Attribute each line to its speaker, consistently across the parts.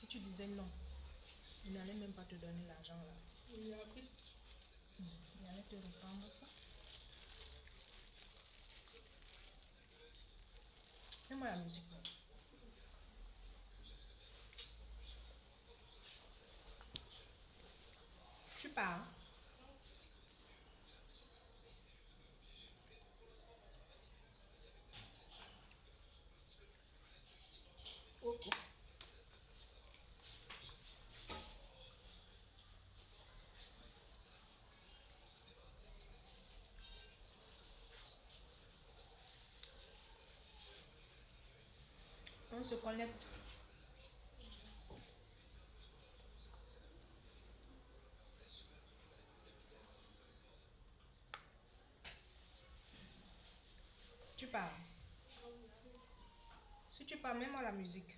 Speaker 1: tu disais non, il n'allait même pas te donner l'argent là.
Speaker 2: Il a pris.
Speaker 1: Il allait te reprendre ça. Mets-moi la musique. Tu pars. Ok. On se connecte. Tu pars. Si tu pars, mets-moi la musique.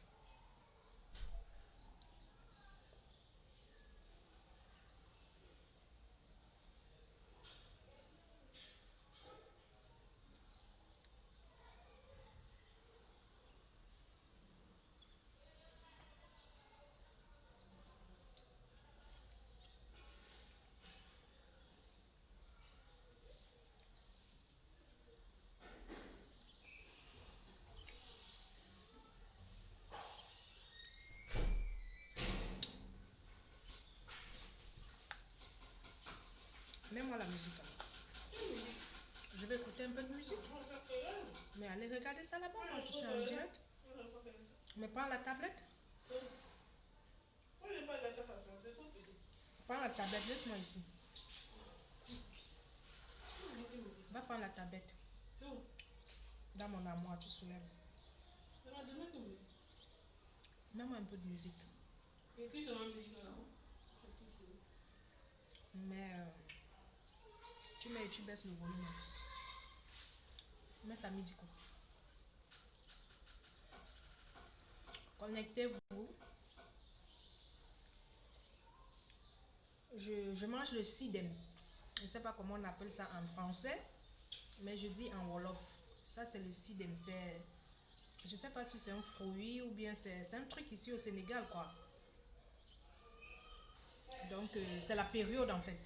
Speaker 1: Mets-moi la musique. Je vais écouter un peu de musique. Mais allez regarder ça là-bas, moi je suis en direct. Mais prends la tablette. Prends la tablette, laisse-moi ici. Va prendre la tablette. Dans mon armoire, tu soulèves. Mets-moi un peu de musique. Mais tu baisses le volume. Mais ça me dit quoi? Connectez-vous. Je mange le sidem. Je ne sais pas comment on appelle ça en français, mais je dis en wolof. Ça c'est le sidem. Je ne sais pas si c'est un fruit ou bien c'est un truc ici au Sénégal quoi. Donc c'est la période en fait.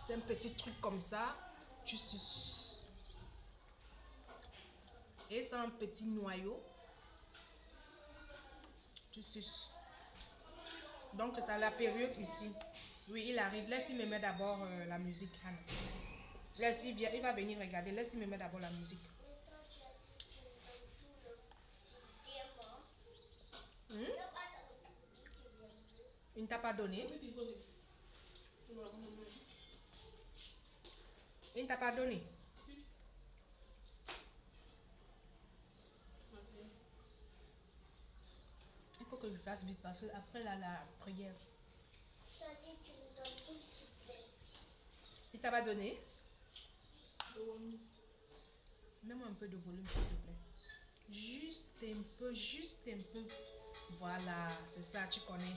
Speaker 1: C'est un petit truc comme ça. Tu suces. Et c'est un petit noyau. Tu suces. Donc c'est la période ici. Oui, il arrive. Laisse-moi me mettre d'abord la musique, Hannah. Laisse-y, il va venir regarder. Laisse-moi me mettre d'abord la musique. Il ne t'a pas donné? Il ne t'a pas donné? Il faut que je fasse vite parce que après la prière. Il t'a pas donné? Mets-moi un peu de volume s'il te plaît. Juste un peu, juste un peu. Voilà, c'est ça, tu connais.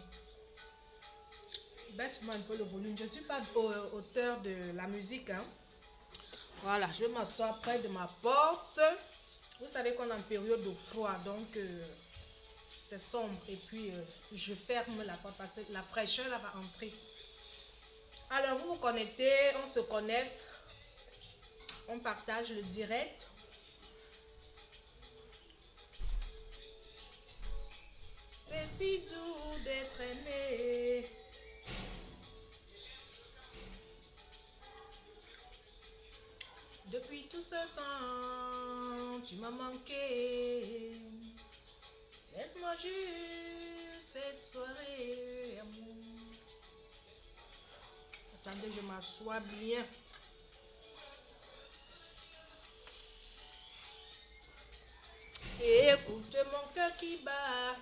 Speaker 1: Baisse-moi un peu le volume. Je ne suis pas auteur de la musique. Hein. Voilà, je m'assois près de ma porte. Vous savez qu'on est en période de froid, donc c'est sombre. Et puis, je ferme la porte parce que la fraîcheur là, va entrer. Alors, vous vous connectez, on se connecte. On partage le direct. C'est si doux d'être aimé. Depuis tout ce temps, tu m'as manqué. Laisse-moi juste cette soirée, amour. Attendez, je m'assois bien. Et écoute mon cœur qui bat.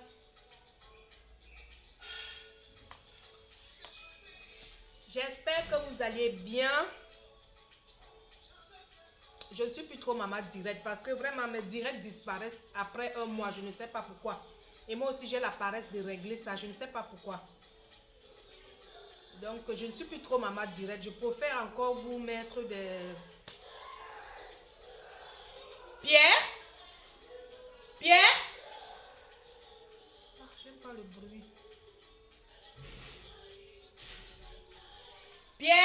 Speaker 1: J'espère que vous allez bien. Je ne suis plus trop maman direct parce que vraiment mes directs disparaissent après un mois. Je ne sais pas pourquoi. Et moi aussi j'ai la paresse de régler ça. Je ne sais pas pourquoi. Donc je ne suis plus trop maman direct. Je préfère encore vous mettre des... Pierre? Pierre? Éteins-moi le bruit. Pierre?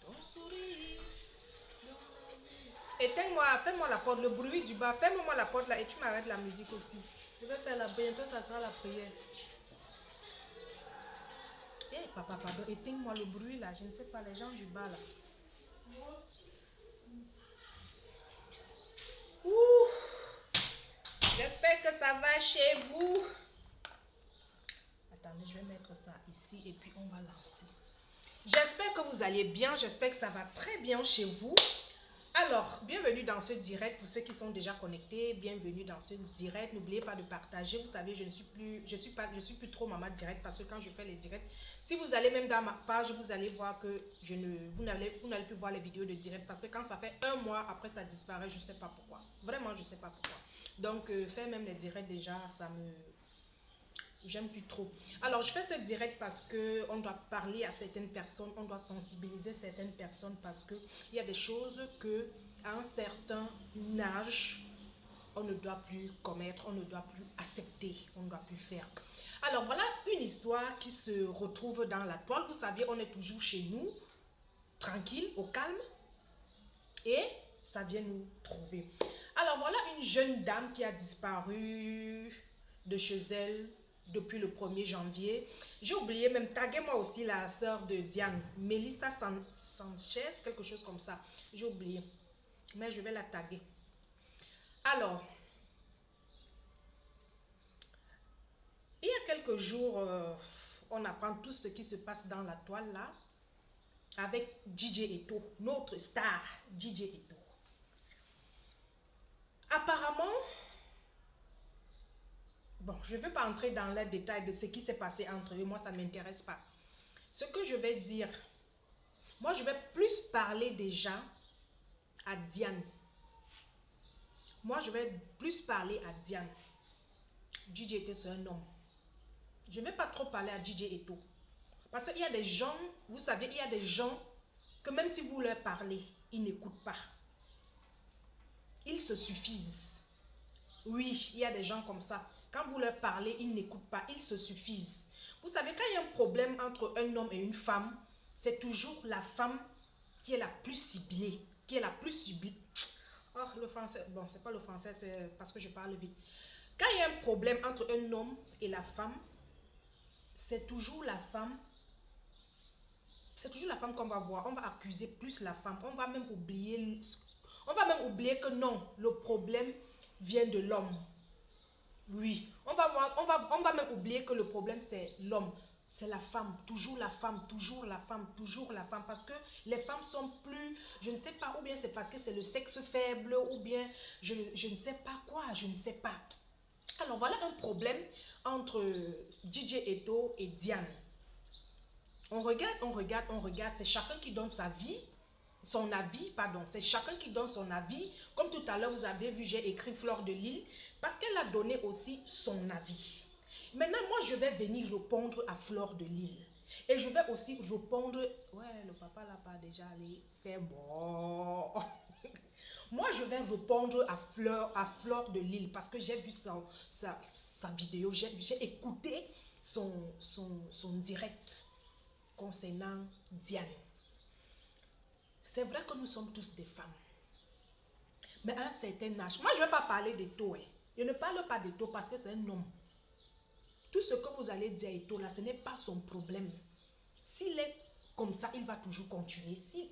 Speaker 1: Ton sourire. Éteins-moi, fais-moi la porte, le bruit du bas. Ferme-moi la porte là et tu m'arrêtes la musique aussi. Je vais faire la bientôt, ça sera la prière. Eh papa, pardon, éteins-moi le bruit là. Je ne sais pas, les gens du bas là. Ouh! J'espère que ça va chez vous. Attendez, je vais mettre ça ici et puis on va lancer. J'espère que vous allez bien, j'espère que ça va très bien chez vous. Alors, bienvenue dans ce direct pour ceux qui sont déjà connectés. Bienvenue dans ce direct. N'oubliez pas de partager. Vous savez, je suis plus trop maman direct parce que quand je fais les directs, si vous allez même dans ma page, vous allez voir que vous n'allez plus voir les vidéos de direct parce que quand ça fait un mois après ça disparaît, je ne sais pas pourquoi. Vraiment, je ne sais pas pourquoi. Donc, faire même les directs déjà, j'aime plus trop. Alors, je fais ce direct parce que on doit parler à certaines personnes, on doit sensibiliser certaines personnes parce que il y a des choses que à un certain âge, on ne doit plus commettre, on ne doit plus accepter, on ne doit plus faire. Alors, voilà une histoire qui se retrouve dans la toile. Vous savez, on est toujours chez nous, tranquille, au calme, et ça vient nous trouver. Alors, voilà une jeune dame qui a disparu de chez elle depuis le 1er janvier. J'ai oublié même, taguez-moi aussi la sœur de Diane, Melissa Sanchez, quelque chose comme ça. J'ai oublié, mais je vais la taguer. Alors, il y a quelques jours, on apprend tout ce qui se passe dans la toile là, avec DJ Eto, notre star, DJ Eto. Apparemment, bon, je ne vais pas entrer dans les détails de ce qui s'est passé entre eux, moi ça ne m'intéresse pas. Ce que je vais dire, moi je vais plus parler déjà à Diane. Moi je vais plus parler à Diane. DJ Eto c'est un homme. Je ne vais pas trop parler à DJ Eto. Parce qu'il y a des gens, vous savez, il y a des gens que même si vous leur parlez, ils n'écoutent pas. Ils se suffisent. Oui, il y a des gens comme ça. Quand vous leur parlez, ils n'écoutent pas, ils se suffisent. Vous savez, quand il y a un problème entre un homme et une femme, c'est toujours la femme qui est la plus ciblée, qui est la plus subie. Oh, le français, bon, c'est pas le français, c'est parce que je parle vite. Quand il y a un problème entre un homme et la femme, c'est toujours la femme qu'on va voir. On va accuser plus la femme. On va même oublier que non, le problème vient de l'homme. Oui, on va même oublier que le problème c'est l'homme. C'est la femme, toujours la femme, toujours la femme, toujours la femme. Parce que les femmes sont plus, je ne sais pas, ou bien c'est parce que c'est le sexe faible, ou bien je ne sais pas quoi, je ne sais pas. Alors voilà un problème entre DJ Eto et Diane. On regarde, c'est chacun qui donne sa vie, son avis, pardon, c'est chacun qui donne son avis. Comme tout à l'heure, vous avez vu, j'ai écrit Fleur de Lille, parce qu'elle a donné aussi son avis. Maintenant, moi, je vais venir répondre à Fleur de Lille. Et je vais aussi répondre, ouais, le papa là pas déjà allé faire bon. Moi, je vais répondre à Fleur de Lille, parce que j'ai vu sa vidéo, j'ai écouté son direct concernant Diane. C'est vrai que nous sommes tous des femmes. Mais à un certain âge, moi je ne vais pas parler d'Eto. Je ne parle pas d'Eto parce que c'est un homme. Tout ce que vous allez dire à Eto là, ce n'est pas son problème. S'il est comme ça, il va toujours continuer. Si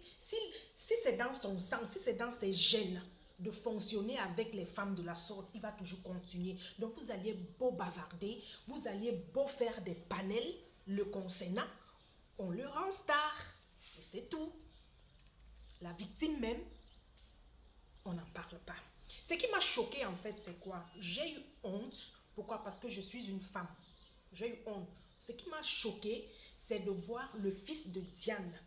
Speaker 1: c'est dans son sang, si c'est dans ses gènes de fonctionner avec les femmes de la sorte, il va toujours continuer. Donc vous alliez beau bavarder, vous alliez beau faire des panels le concernant, on le rend star. Et c'est tout. La victime même, on n'en parle pas. Ce qui m'a choqué en fait, c'est quoi? J'ai eu honte. Pourquoi? Parce que je suis une femme. J'ai eu honte. Ce qui m'a choqué, c'est de voir le fils de Diane.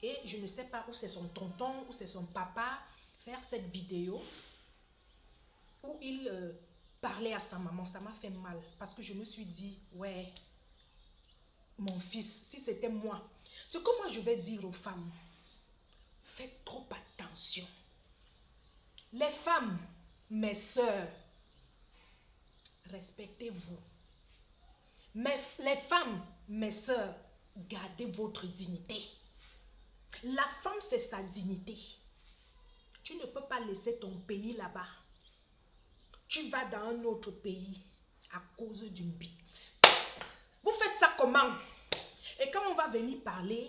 Speaker 1: Et je ne sais pas où c'est son tonton, où c'est son papa, faire cette vidéo où il parlait à sa maman. Ça m'a fait mal parce que je me suis dit, ouais, mon fils, si c'était moi. Ce que moi je vais dire aux femmes, faites trop attention. Les femmes, mes sœurs, respectez-vous. Les femmes, mes sœurs, gardez votre dignité. La femme, c'est sa dignité. Tu ne peux pas laisser ton pays là-bas. Tu vas dans un autre pays à cause d'une bite. Vous faites ça comment? Et quand on va venir parler,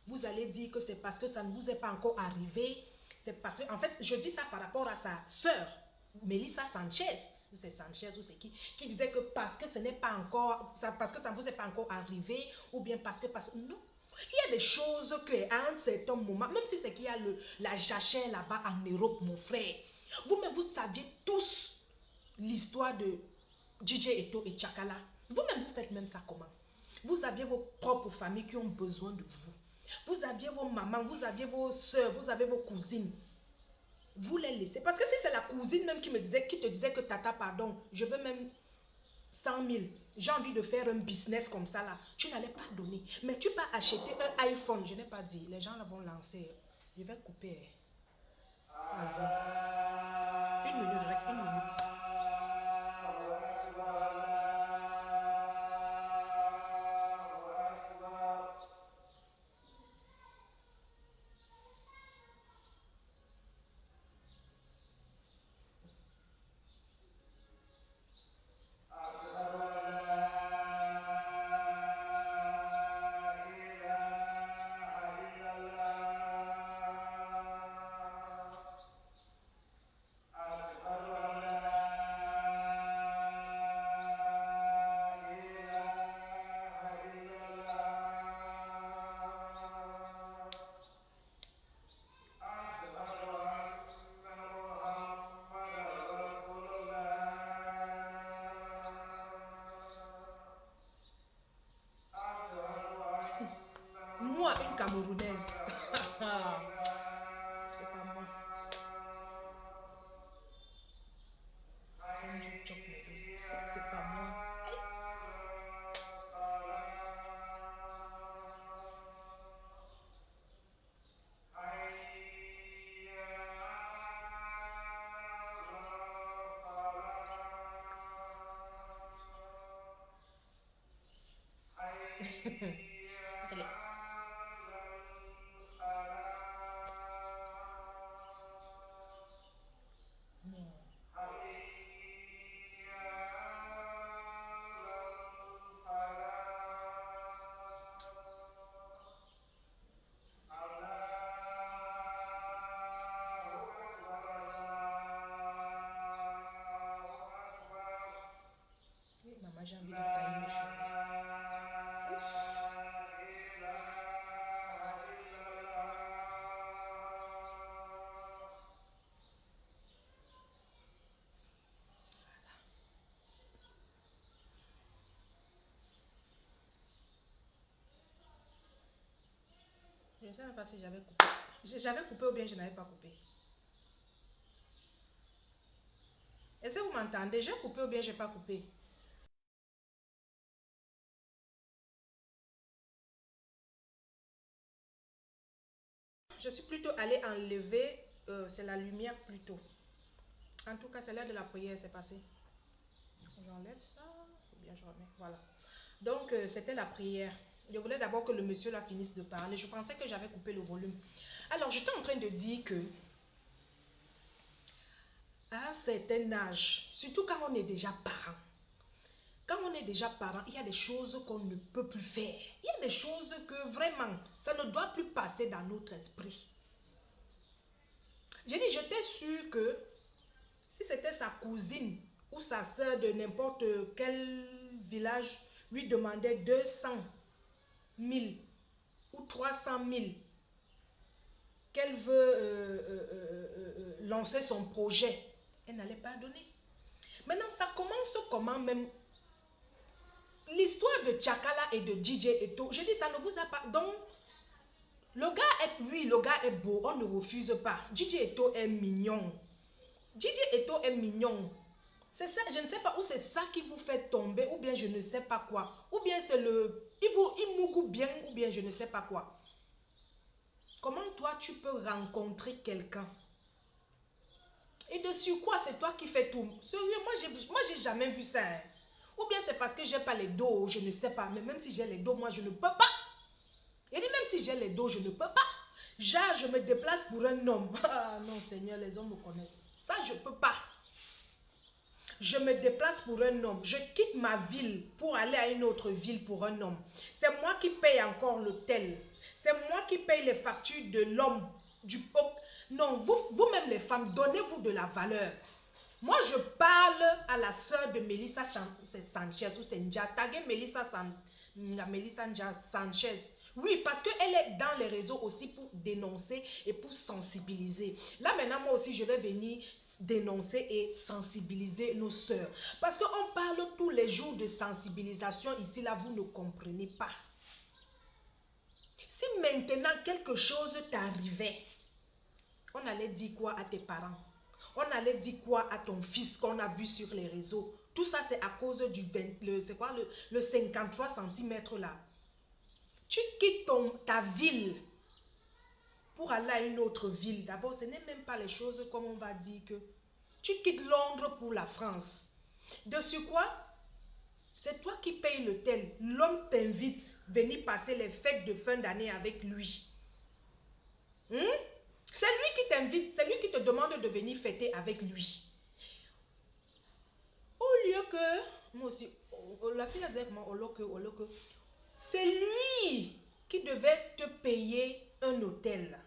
Speaker 1: vous allez dire que c'est parce que ça ne vous est pas encore arrivé. C'est parce que, en fait, je dis ça par rapport à sa sœur, Melissa Sanchez, ou c'est Sanchez, ou c'est qui disait que parce que ce n'est pas encore, parce que ça ne vous est pas encore arrivé, ou bien parce que, non. Il y a des choses qu'à un certain moment, même si c'est qu'il y a la jachère là-bas en Europe, mon frère, vous-même, vous saviez tous l'histoire de DJ Eto et Tchakala. Vous-même, vous faites même ça comment? Vous aviez vos propres familles qui ont besoin de vous. Vous aviez vos mamans, vous aviez vos soeurs, vous avez vos cousines. Vous les laissez. Parce que si c'est la cousine même qui te disait que tata, pardon, je veux même 100 000. J'ai envie de faire un business comme ça là. Tu n'allais pas donner. Mais tu peux acheter un iPhone. Je n'ai pas dit. Les gens là vont lancer. Je vais couper. Une minute, une minute. Moi, une Camerounaise. C'est pas moi. C'est pas moi. Allez. Oui, maman, j'ai envie de tailler mes cheveux. Je ne sais même pas si j'avais coupé. J'avais coupé ou bien je n'avais pas coupé. Est-ce que vous m'entendez? J'ai coupé ou bien je n'ai pas coupé? Je suis plutôt allée enlever, c'est la lumière plutôt. En tout cas, c'est l'heure de la prière, c'est passé. J'enlève ça, ou bien je remets, voilà. Donc, c'était la prière. Je voulais d'abord que le monsieur là finisse de parler. Je pensais que j'avais coupé le volume. Alors, j'étais en train de dire que à un certain âge, surtout quand on est déjà parent, il y a des choses qu'on ne peut plus faire. Il y a des choses que vraiment, ça ne doit plus passer dans notre esprit. J'ai dit, j'étais sûre que si c'était sa cousine ou sa soeur de n'importe quel village lui demandait 200 000 ou 300 000, qu'elle veut lancer son projet, elle n'allait pas donner. Maintenant, ça commence comment même l'histoire de Tchakala et de DJ Eto. Je dis, ça ne vous a pas... Donc, le gars est beau, on ne refuse pas. DJ Eto est mignon. DJ Eto est mignon. C'est ça, je ne sais pas où c'est ça qui vous fait tomber, ou bien je ne sais pas quoi. Ou bien c'est il mougoue bien, ou bien je ne sais pas quoi. Comment toi tu peux rencontrer quelqu'un Et de surcroît, c'est toi qui fais tout. Sérieux, moi, j'ai jamais vu ça. Hein. Ou bien c'est parce que j'ai pas les dos, je ne sais pas. Mais même si j'ai les dos, moi, je ne peux pas. Il dit même si j'ai les dos, je ne peux pas. Genre, je me déplace pour un homme. Ah non, Seigneur, les hommes me connaissent. Ça, je ne peux pas. Je me déplace pour un homme. Je quitte ma ville pour aller à une autre ville pour un homme. C'est moi qui paye encore l'hôtel. C'est moi qui paye les factures de l'homme. Non, vous-même les femmes, donnez-vous de la valeur. Moi, je parle à la sœur de Melissa Sanchez ou c'est Njatagé Melissa Sanchez. Oui, parce qu'elle est dans les réseaux aussi pour dénoncer et pour sensibiliser. Là, maintenant, moi aussi, je vais venir dénoncer et sensibiliser nos sœurs. Parce qu'on parle tous les jours de sensibilisation. Ici, là, vous ne comprenez pas. Si maintenant quelque chose t'arrivait, on allait dire quoi à tes parents? On allait dire quoi à ton fils qu'on a vu sur les réseaux? Tout ça, c'est à cause du le 53 cm là. Tu quittes ta ville pour aller à une autre ville. D'abord, ce n'est même pas les choses comme on va dire que tu quittes Londres pour la France. De surcroît, c'est toi qui payes l'hôtel. L'homme t'invite à venir passer les fêtes de fin d'année avec lui. C'est lui qui t'invite, c'est lui qui te demande de venir fêter avec lui. Au lieu que, moi aussi, la fille a dit comment, c'est lui qui devait te payer un hôtel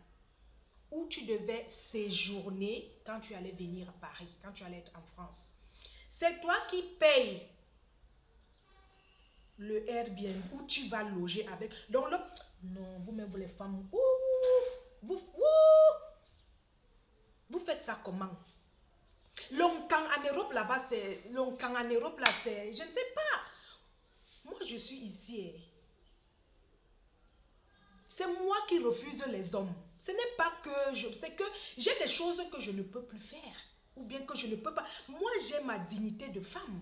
Speaker 1: où tu devais séjourner quand tu allais venir à Paris, quand tu allais être en France. C'est toi qui payes le Airbnb où tu vas loger avec. Donc là, non, vous-même, vous les femmes, vous faites ça comment? Longtemps en Europe là-bas, c'est. Longtemps en Europe là, c'est. Je ne sais pas. Moi, je suis ici. C'est moi qui refuse les hommes. Ce n'est pas que je. C'est que j'ai des choses que je ne peux plus faire. Ou bien que je ne peux pas. Moi, j'ai ma dignité de femme.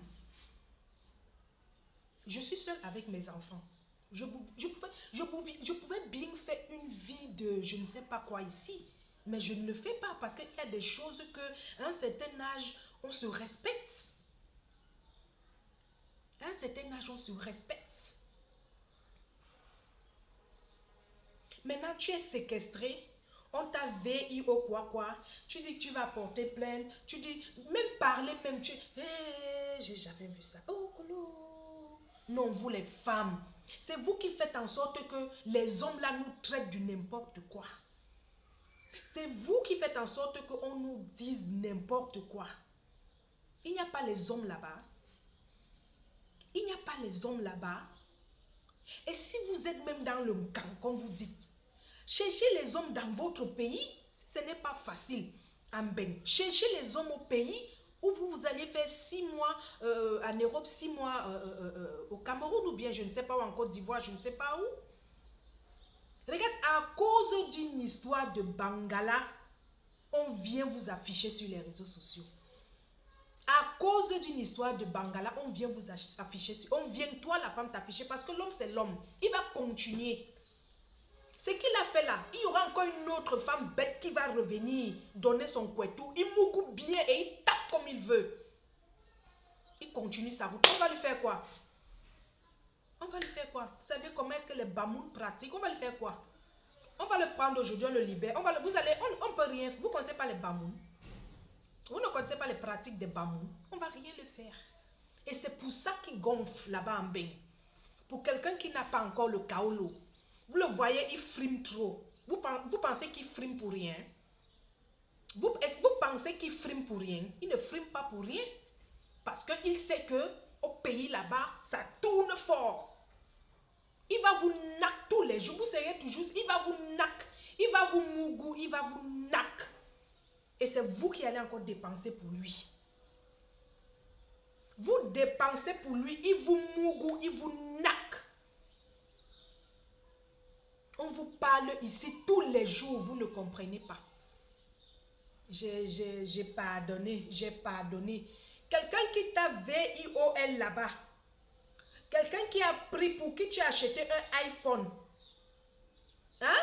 Speaker 1: Je suis seule avec mes enfants. Je pouvais bien faire une vie de je ne sais pas quoi ici. Mais je ne le fais pas parce qu'il y a des choses qu'à un certain âge, on se respecte. À un certain âge, on se respecte. Maintenant, tu es séquestré. On t'a VIO quoi. Tu dis que tu vas porter plainte. Tu dis, même parler, même tu... j'ai jamais vu ça. Oh, colo. Non, vous les femmes. C'est vous qui faites en sorte que les hommes là nous traitent du n'importe quoi. C'est vous qui faites en sorte qu'on nous dise n'importe quoi. Il n'y a pas les hommes là-bas. Il n'y a pas les hommes là-bas. Et si vous êtes même dans le camp, comme vous dites, cherchez les hommes dans votre pays, ce n'est pas facile. Cherchez les hommes au pays où vous allez faire 6 mois en Europe, 6 mois au Cameroun ou bien je ne sais pas où, en Côte d'Ivoire, je ne sais pas où. Regarde, à cause d'une histoire de Bangala, on vient vous afficher sur les réseaux sociaux. À cause d'une histoire de Bangala, on vient vous afficher sur... On vient, toi la femme, t'afficher parce que l'homme c'est l'homme. Il va continuer. Ce qu'il a fait là, il y aura encore une autre femme bête qui va revenir donner son couetou. Il mougue bien et il tape comme il veut. Il continue sa route. On va lui faire quoi? On va lui faire quoi? Vous savez comment est-ce que les Bamoun pratiquent? On va lui faire quoi? On va le prendre aujourd'hui, on le libère. On peut rien. Vous ne connaissez pas les Bamoun. Vous ne connaissez pas les pratiques des Bamoun. On ne va rien le faire. Et c'est pour ça qu'il gonfle là-bas en bain. Pour quelqu'un qui n'a pas encore le kaolo. Vous le voyez, il frime trop. Vous pensez qu'il frime pour rien? Est-ce que vous pensez qu'il frime pour rien? Il ne frime pas pour rien. Parce qu'il sait que au pays là-bas, ça tourne fort. Il va vous nac tous les jours. Vous serez toujours, il va vous nac. Il va vous mougou, il va vous nac. Et c'est vous qui allez encore dépenser pour lui. Vous dépensez pour lui, il vous mougou, il vous nac. On vous parle ici tous les jours, vous ne comprenez pas. J'ai pardonné, j'ai pardonné. Quelqu'un qui t'a VIOL là-bas, quelqu'un qui a pris pour qui tu as acheté un iPhone, hein?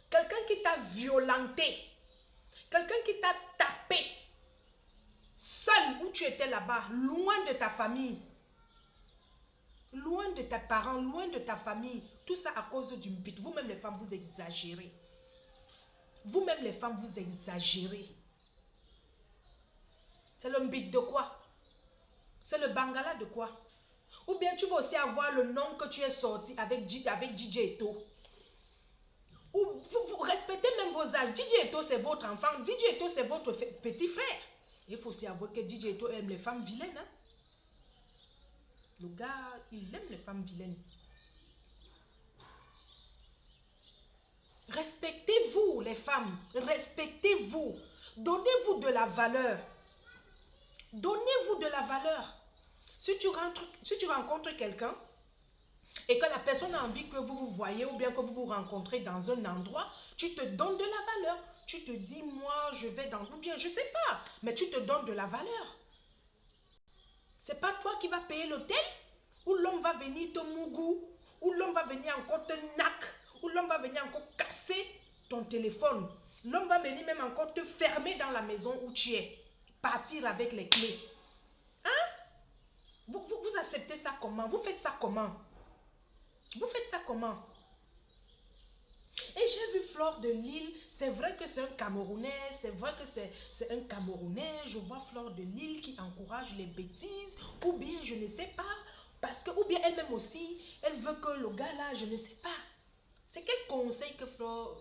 Speaker 1: Quelqu'un qui t'a violenté, quelqu'un qui t'a tapé seul où tu étais là-bas, loin de ta famille, loin de tes parents, loin de ta famille. Tout ça à cause d'une bite. Vous-même les femmes, vous exagérez. Vous-même les femmes, vous exagérez. C'est le bite de quoi? C'est le bangala de quoi? Ou bien tu vas aussi avoir le nom que tu es sorti avec DJ Eto. Ou vous respectez même vos âges. DJ Eto, c'est votre enfant. DJ Eto, c'est votre petit frère. Il faut aussi avouer que DJ Eto aime les femmes vilaines. Hein? Le gars, il aime les femmes vilaines. Respectez-vous, les femmes. Respectez-vous. Donnez-vous de la valeur. Donnez-vous de la valeur. Si tu rencontres quelqu'un et que la personne a envie que vous vous voyez ou bien que vous vous rencontrez dans un endroit, tu te donnes de la valeur. Tu te dis, moi, je vais dans... Ou bien, je ne sais pas, mais tu te donnes de la valeur. C'est pas toi qui vas payer l'hôtel, ou l'homme va venir te mougou, ou l'homme va venir encore te nac, ou l'homme va venir encore casser ton téléphone. L'homme va venir même encore te fermer dans la maison où tu es, partir avec les clés. Hein? Vous acceptez ça comment? Vous faites ça comment? Vous faites ça comment? Et j'ai vu Fleur de Lille, c'est vrai que c'est un Camerounais, c'est vrai que c'est un Camerounais, je vois Fleur de Lille qui encourage les bêtises, ou bien je ne sais pas, parce que, ou bien elle-même aussi, elle veut que le gars là, je ne sais pas. C'est quel conseil que Fleur,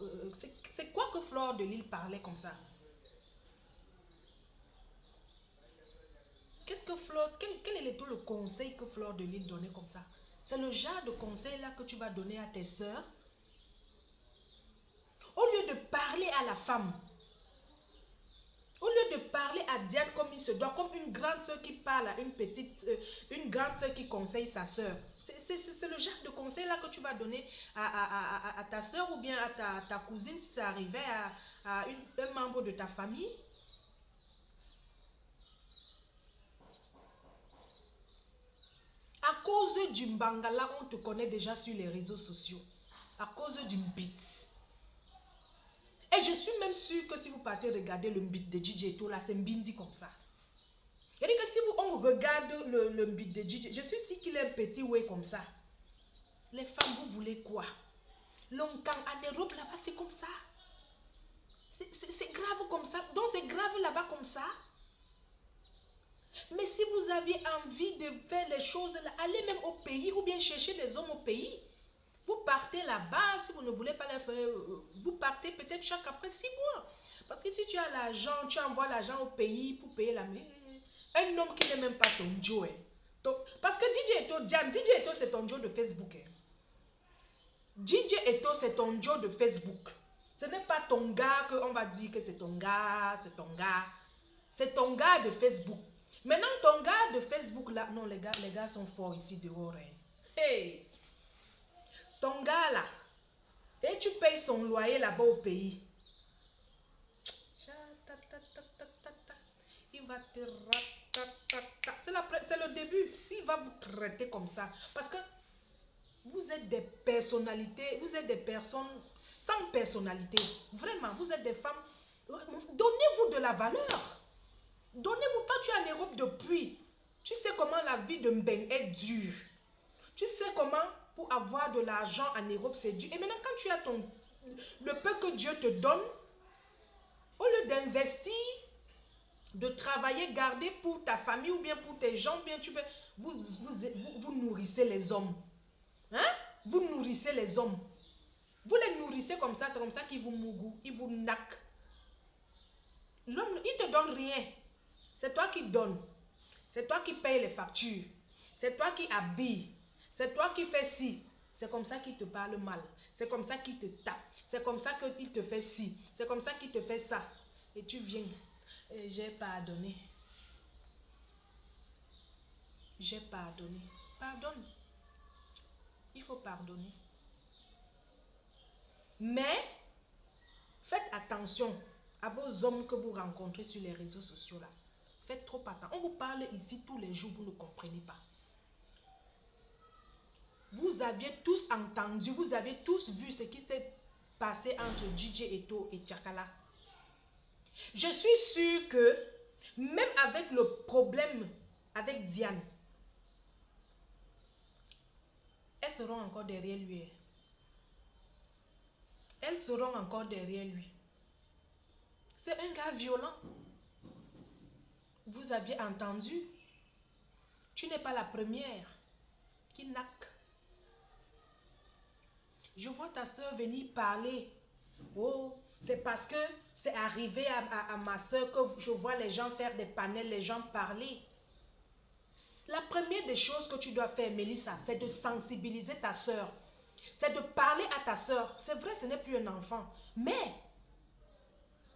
Speaker 1: c'est quoi que Fleur de Lille parlait comme ça? Qu'est-ce que Fleur, quel est tout le conseil que Fleur de Lille donnait comme ça? C'est le genre de conseil là que tu vas donner à tes sœurs. Au lieu de parler à la femme, au lieu de parler à Diane comme il se doit, comme une grande soeur qui parle à une grande soeur qui conseille sa soeur. C'est le genre de conseil là que tu vas donner à ta soeur ou bien à ta cousine si ça arrivait à un membre de ta famille. À cause du bangala, on te connaît déjà sur les réseaux sociaux. À cause d'une bite. Et je suis même sûre que si vous partez regarder le beat de DJ Eto, là, c'est Mbindi comme ça. C'est-à-dire que si on regarde le beat de DJ, je suis sûre qu'il est un petit way comme ça. Les femmes, vous voulez quoi? Longtemps, en Europe, là-bas, c'est comme ça. C'est grave comme ça. Donc, c'est grave là-bas comme ça. Mais si vous aviez envie de faire les choses, là, allez même au pays ou bien chercher des hommes au pays. Vous partez là-bas, si vous ne voulez pas les faire, vous partez peut-être chaque après 6 mois. Parce que si tu as l'argent, tu envoies l'argent au pays pour payer la maison. Un homme qui n'est même pas ton Joe. Parce que DJ Eto, c'est ton Joe de Facebook. DJ Eto, c'est ton Joe de Facebook. Ce n'est pas ton gars qu'on va dire que c'est ton gars, c'est ton gars. C'est ton gars de Facebook. Maintenant, ton gars de Facebook, là, non, les gars sont forts ici dehors. Hey! Ton gars là, et tu payes son loyer là-bas au pays. Il va te c'est le début. Il va vous traiter comme ça. Parce que vous êtes des personnalités, vous êtes des personnes sans personnalité. Vraiment, vous êtes des femmes. Donnez-vous de la valeur. Donnez-vous. Toi, tu es en Europe depuis. Tu sais comment la vie de Mbeng est dure. Tu sais comment pour avoir de l'argent en Europe, c'est dur. Et maintenant, quand tu as le peu que Dieu te donne, au lieu d'investir, de travailler, garder pour ta famille ou bien pour tes gens, bien tu peux, vous nourrissez les hommes. Hein? Vous nourrissez les hommes. Vous les nourrissez comme ça, c'est comme ça qu'ils vous mougou, ils vous naquent. L'homme, il ne te donne rien. C'est toi qui donnes. C'est toi qui payes les factures. C'est toi qui habilles. C'est toi qui fais ci. C'est comme ça qu'il te parle mal. C'est comme ça qu'il te tape. C'est comme ça qu'il te fait ci. C'est comme ça qu'il te fait ça. Et tu viens. J'ai pardonné. J'ai pardonné. Pardonne. Il faut pardonner. Mais, faites attention à vos hommes que vous rencontrez sur les réseaux sociaux là. Faites trop attention. On vous parle ici tous les jours, vous ne comprenez pas. Vous aviez tous entendu, vous avez tous vu ce qui s'est passé entre DJ Eto et Tchakala. Je suis sûre que Même avec le problème avec Diane, elles seront encore derrière lui. Elles seront encore derrière lui. C'est un gars violent. Vous aviez entendu? Tu n'es pas la première qui naque. Je vois ta soeur venir parler. Oh, c'est parce que c'est arrivé à ma soeur que je vois les gens faire des panels, les gens parler. La première des choses que tu dois faire, Mélissa, c'est de sensibiliser ta soeur. C'est de parler à ta soeur. C'est vrai, ce n'est plus un enfant. Mais,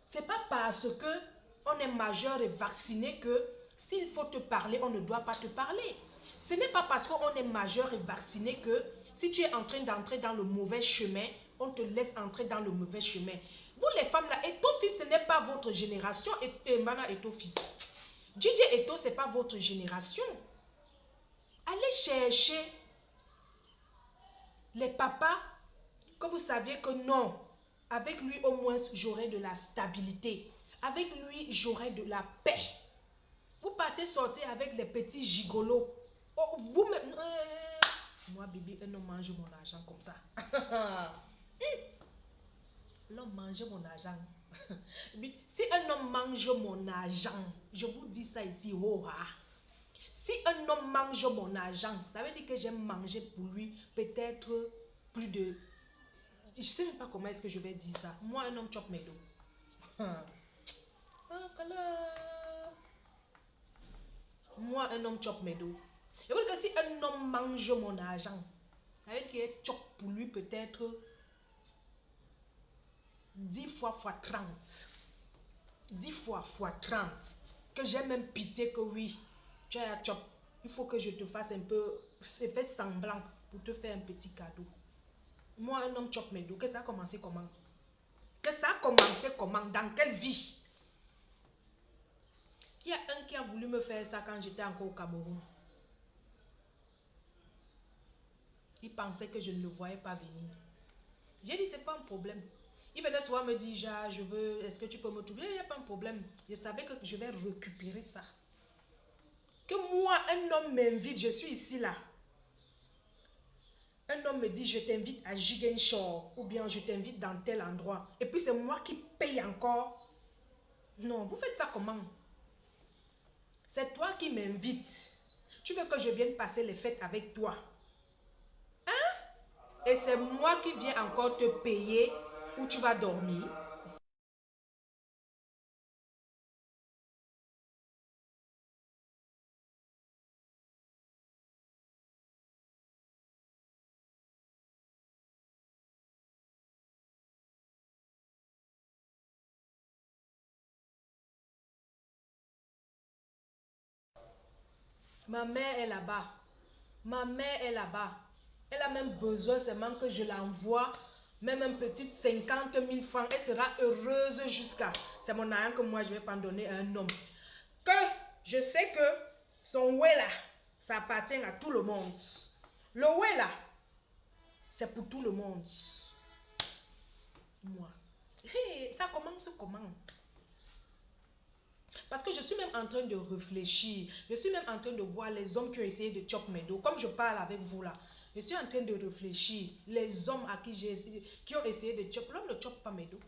Speaker 1: c'est pas parce que on est majeur et vacciné que s'il faut te parler, on ne doit pas te parler. Ce n'est pas parce qu'on est majeur et vacciné que si tu es en train d'entrer dans le mauvais chemin, on te laisse entrer dans le mauvais chemin. Vous les femmes là, Eto fils, ce n'est pas votre génération. Mana Eto fils. DJ Eto, ce n'est pas votre génération. Allez chercher les papas que vous saviez que non, avec lui au moins j'aurai de la stabilité. Avec lui j'aurai de la paix. Vous partez sortir avec les petits gigolos. Oh, vous me... moi bébé, un homme mange mon argent comme ça. L'homme mange mon argent. Si un homme mange mon argent, je vous dis ça ici, oh, si un homme mange mon argent, ça veut dire que j'ai mangé pour lui peut-être plus de... Je ne sais même pas comment est-ce que je vais dire ça. Moi, un homme chope mes dos. Moi, un homme chope mes dos. Et vous que si un homme mange mon argent, ça veut dire qu'il chope pour lui peut-être 10 fois fois 30. 10 fois fois 30. Que j'ai même pitié que oui, tu as chop. Il faut que je te fasse un peu, je fais semblant pour te faire un petit cadeau. Moi, un homme chope mes dos. Que ça a commencé comment? Que ça a commencé comment? Dans quelle vie? Il y a un qui a voulu me faire ça quand j'étais encore au Cameroun. Il pensait que je ne le voyais pas venir. J'ai dit, c'est pas un problème. Il venait souvent me dire, ja, je veux, est-ce que tu peux me trouver? Il n'y a pas un problème. Je savais que je vais récupérer ça. Que moi, un homme m'invite, je suis ici là. Un homme me dit, je t'invite à Jigenshore ou bien je t'invite dans tel endroit. Et puis c'est moi qui paye encore. Non, vous faites ça comment? C'est toi qui m'invites. Tu veux que je vienne passer les fêtes avec toi? Hein? Et c'est moi qui viens encore te payer où tu vas dormir? Ma mère est là-bas. Ma mère est là-bas. Elle a même besoin seulement que je l'envoie, même un petit 50 000 francs. Elle sera heureuse jusqu'à... C'est mon argent que moi je vais pas donner à un homme. Que je sais que son ouais là, ça appartient à tout le monde. Le ouais là, c'est pour tout le monde. Moi. Hey, ça commence comment? Parce que je suis même en train de réfléchir. Je suis même en train de voir les hommes qui ont essayé de chop mes dos. Comme je parle avec vous là. Je suis en train de réfléchir. Les hommes à qui ont essayé de chop. L'homme ne chope pas mes dos.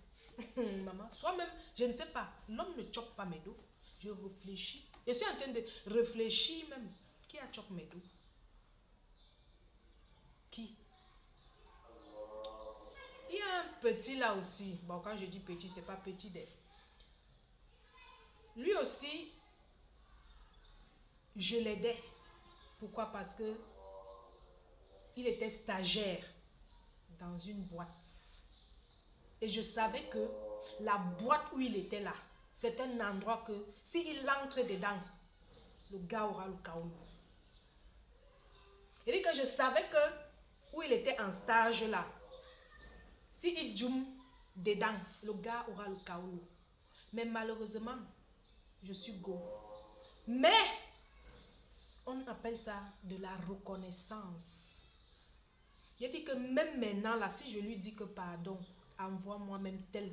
Speaker 1: Maman, soi-même, je ne sais pas. L'homme ne chope pas mes dos. Je réfléchis. Je suis en train de réfléchir même. Qui a chop mes dos? Qui? Il y a un petit là aussi. Bon, quand je dis petit, c'est pas petit. Lui aussi, je l'aidais. Pourquoi? Parce que il était stagiaire dans une boîte. Et je savais que la boîte où il était là, c'est un endroit que s'il entre dedans, le gars aura le chaos. Et dit que je savais que où il était en stage là, s'il joue dedans, le gars aura le chaos. Mais malheureusement, je suis go. Mais on appelle ça de la reconnaissance. J'ai dit que même maintenant, là, si je lui dis que pardon, envoie-moi même tel,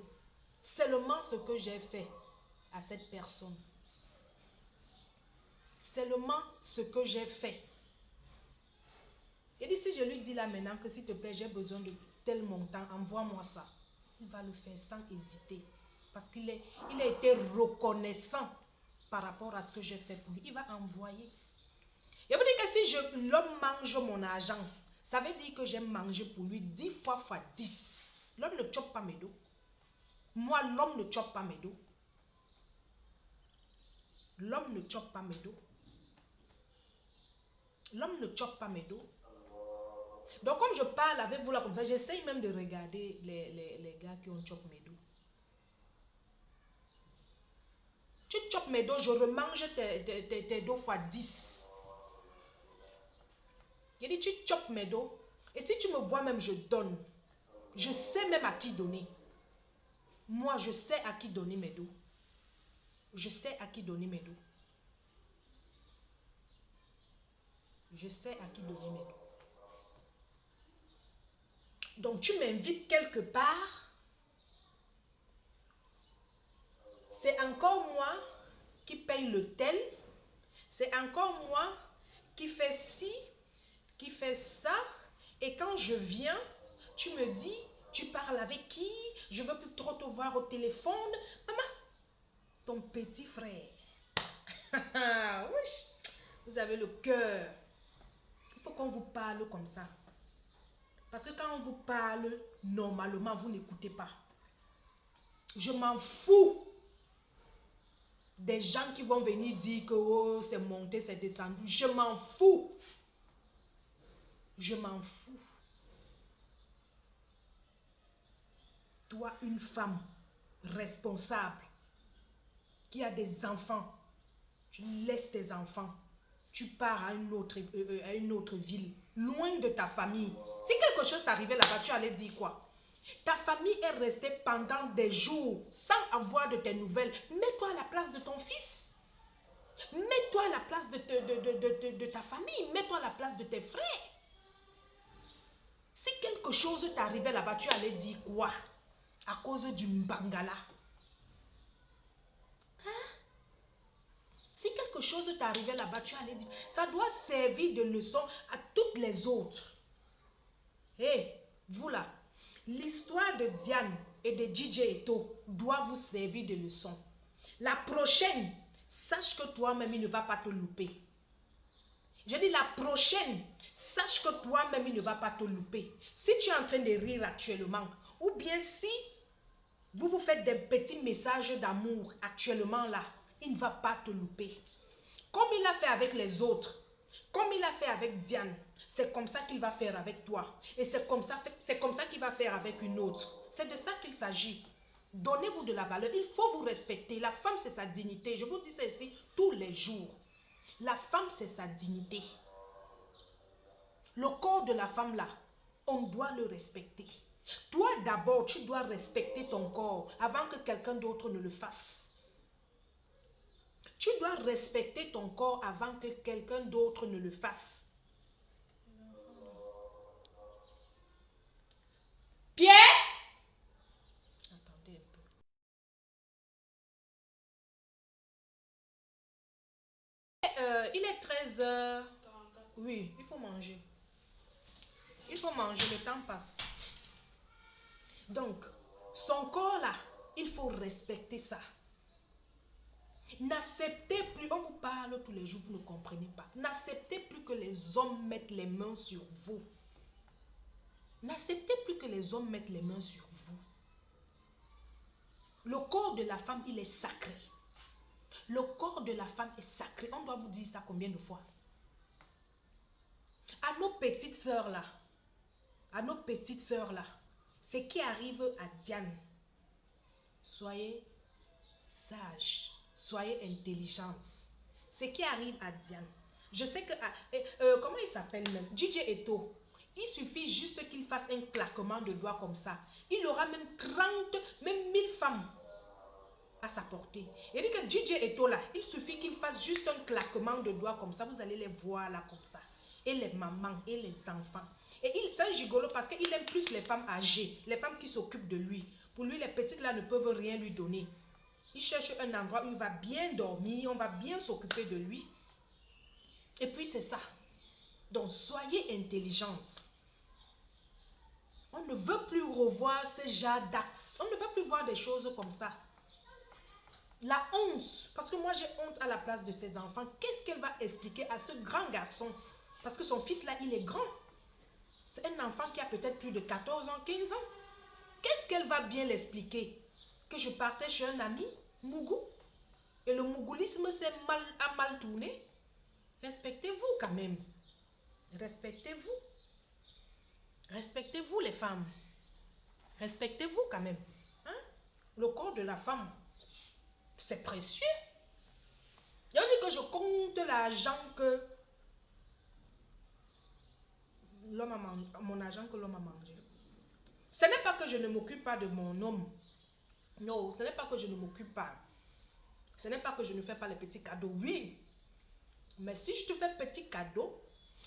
Speaker 1: seulement ce que j'ai fait à cette personne. seulement ce que j'ai fait. Et dit, si je lui dis là maintenant que s'il te plaît, j'ai besoin de tel montant, envoie-moi ça. Il va le faire sans hésiter. Parce qu'il a été reconnaissant par rapport à ce que j'ai fait pour lui. Il va envoyer. Je vous dis que si l'homme mange mon argent, ça veut dire que j'ai mangé pour lui 10 fois 10. L'homme ne chope pas mes dos. Moi, l'homme ne chope pas mes dos. L'homme ne chope pas mes dos. L'homme ne chope pas mes dos. Donc, comme je parle avec vous là comme ça, j'essaye même de regarder les gars qui ont chopé mes dos. Tu chopes mes dos, je remange tes dos fois 10. Je dis, tu chopes mes dos. Et si tu me vois même, je donne. Je sais même à qui donner. Moi, je sais à qui donner mes dos. Je sais à qui donner mes dos. Je sais à qui donner mes dos. Donc, tu m'invites quelque part. C'est encore moi qui paye l'hôtel. C'est encore moi qui fait ci, qui fait ça. Et quand je viens, tu me dis, tu parles avec qui? Je veux plus trop te voir au téléphone. Maman, ton petit frère. Oui, vous avez le cœur. Il faut qu'on vous parle comme ça. Parce que quand on vous parle, normalement, vous n'écoutez pas. Je m'en fous des gens qui vont venir dire que oh, c'est monté, c'est descendu. Je m'en fous. Je m'en fous. Toi, une femme responsable qui a des enfants, tu laisses tes enfants, tu pars à une autre ville, loin de ta famille. Si quelque chose t'arrivait là-bas, tu allais dire quoi? Ta famille est restée pendant des jours sans avoir de tes nouvelles. Mets-toi à la place de ton fils. Mets-toi à la place de ta famille. Mets-toi à la place de tes frères. Si quelque chose t'arrivait là-bas, tu allais dire quoi? À cause du Mbangala. Hein? Si quelque chose t'arrivait là-bas, tu allais dire, ça doit servir de leçon à toutes les autres. Hé, vous là, l'histoire de Diane et de DJ Eto doit vous servir de leçon. La prochaine, sache que toi-même, il ne va pas te louper. Je dis la prochaine, sache que toi-même, il ne va pas te louper. Si tu es en train de rire actuellement, ou bien si vous vous faites des petits messages d'amour actuellement là, il ne va pas te louper. Comme il a fait avec les autres, comme il a fait avec Diane, c'est comme ça qu'il va faire avec toi. Et c'est comme ça qu'il va faire avec une autre. C'est de ça qu'il s'agit. Donnez-vous de la valeur. Il faut vous respecter. La femme, c'est sa dignité. Je vous dis ça ici tous les jours. La femme, c'est sa dignité. Le corps de la femme là, on doit le respecter. Toi d'abord, tu dois respecter ton corps avant que quelqu'un d'autre ne le fasse. Tu dois respecter ton corps avant que quelqu'un d'autre ne le fasse. Pierre? Attendez un peu. Il est 13h. Oui, il faut manger. Il faut manger, le temps passe. Donc, son corps là, il faut respecter ça. N'acceptez plus, on vous parle tous les jours, vous ne comprenez pas. N'acceptez plus que les hommes mettent les mains sur vous. N'acceptez plus que les hommes mettent les mains sur vous. Le corps de la femme, il est sacré. Le corps de la femme est sacré. On doit vous dire ça combien de fois? À nos petites sœurs là, ce qui arrive à Diane, soyez sages, soyez intelligentes. Ce qui arrive à Diane, je sais que, comment il s'appelle même? DJ Eto, il suffit juste qu'il fasse un claquement de doigts comme ça. Il aura même 30, même 1000 femmes à sa portée. Il dit que DJ Eto là, il suffit qu'il fasse juste un claquement de doigts comme ça, vous allez les voir là comme ça. Et les mamans et les enfants. Et c'est un gigolo parce qu'il aime plus les femmes âgées, les femmes qui s'occupent de lui. Pour lui, les petites là ne peuvent rien lui donner. Il cherche un endroit où il va bien dormir, on va bien s'occuper de lui. Et puis c'est ça. Donc soyez intelligente. On ne veut plus revoir ce genre d'actes. On ne veut plus voir des choses comme ça. La honte, parce que moi j'ai honte à la place de ses enfants. Qu'est-ce qu'elle va expliquer à ce grand garçon? Parce que son fils là, il est grand. C'est un enfant qui a peut-être plus de 14 ans, 15 ans. Qu'est-ce qu'elle va bien l'expliquer? Que je partais chez un ami, Mougou. Et le mougoulisme a mal tourné. Respectez-vous quand même. Respectez-vous. Respectez-vous les femmes. Respectez-vous quand même. Hein? Le corps de la femme, c'est précieux. Il dit que je compte l'argent que l'homme a mangé, mon argent que l'homme a mangé. Ce n'est pas que je ne m'occupe pas de mon homme. Non, ce n'est pas que je ne m'occupe pas. Ce n'est pas que je ne fais pas les petits cadeaux. Oui. Mais si je te fais petit cadeau,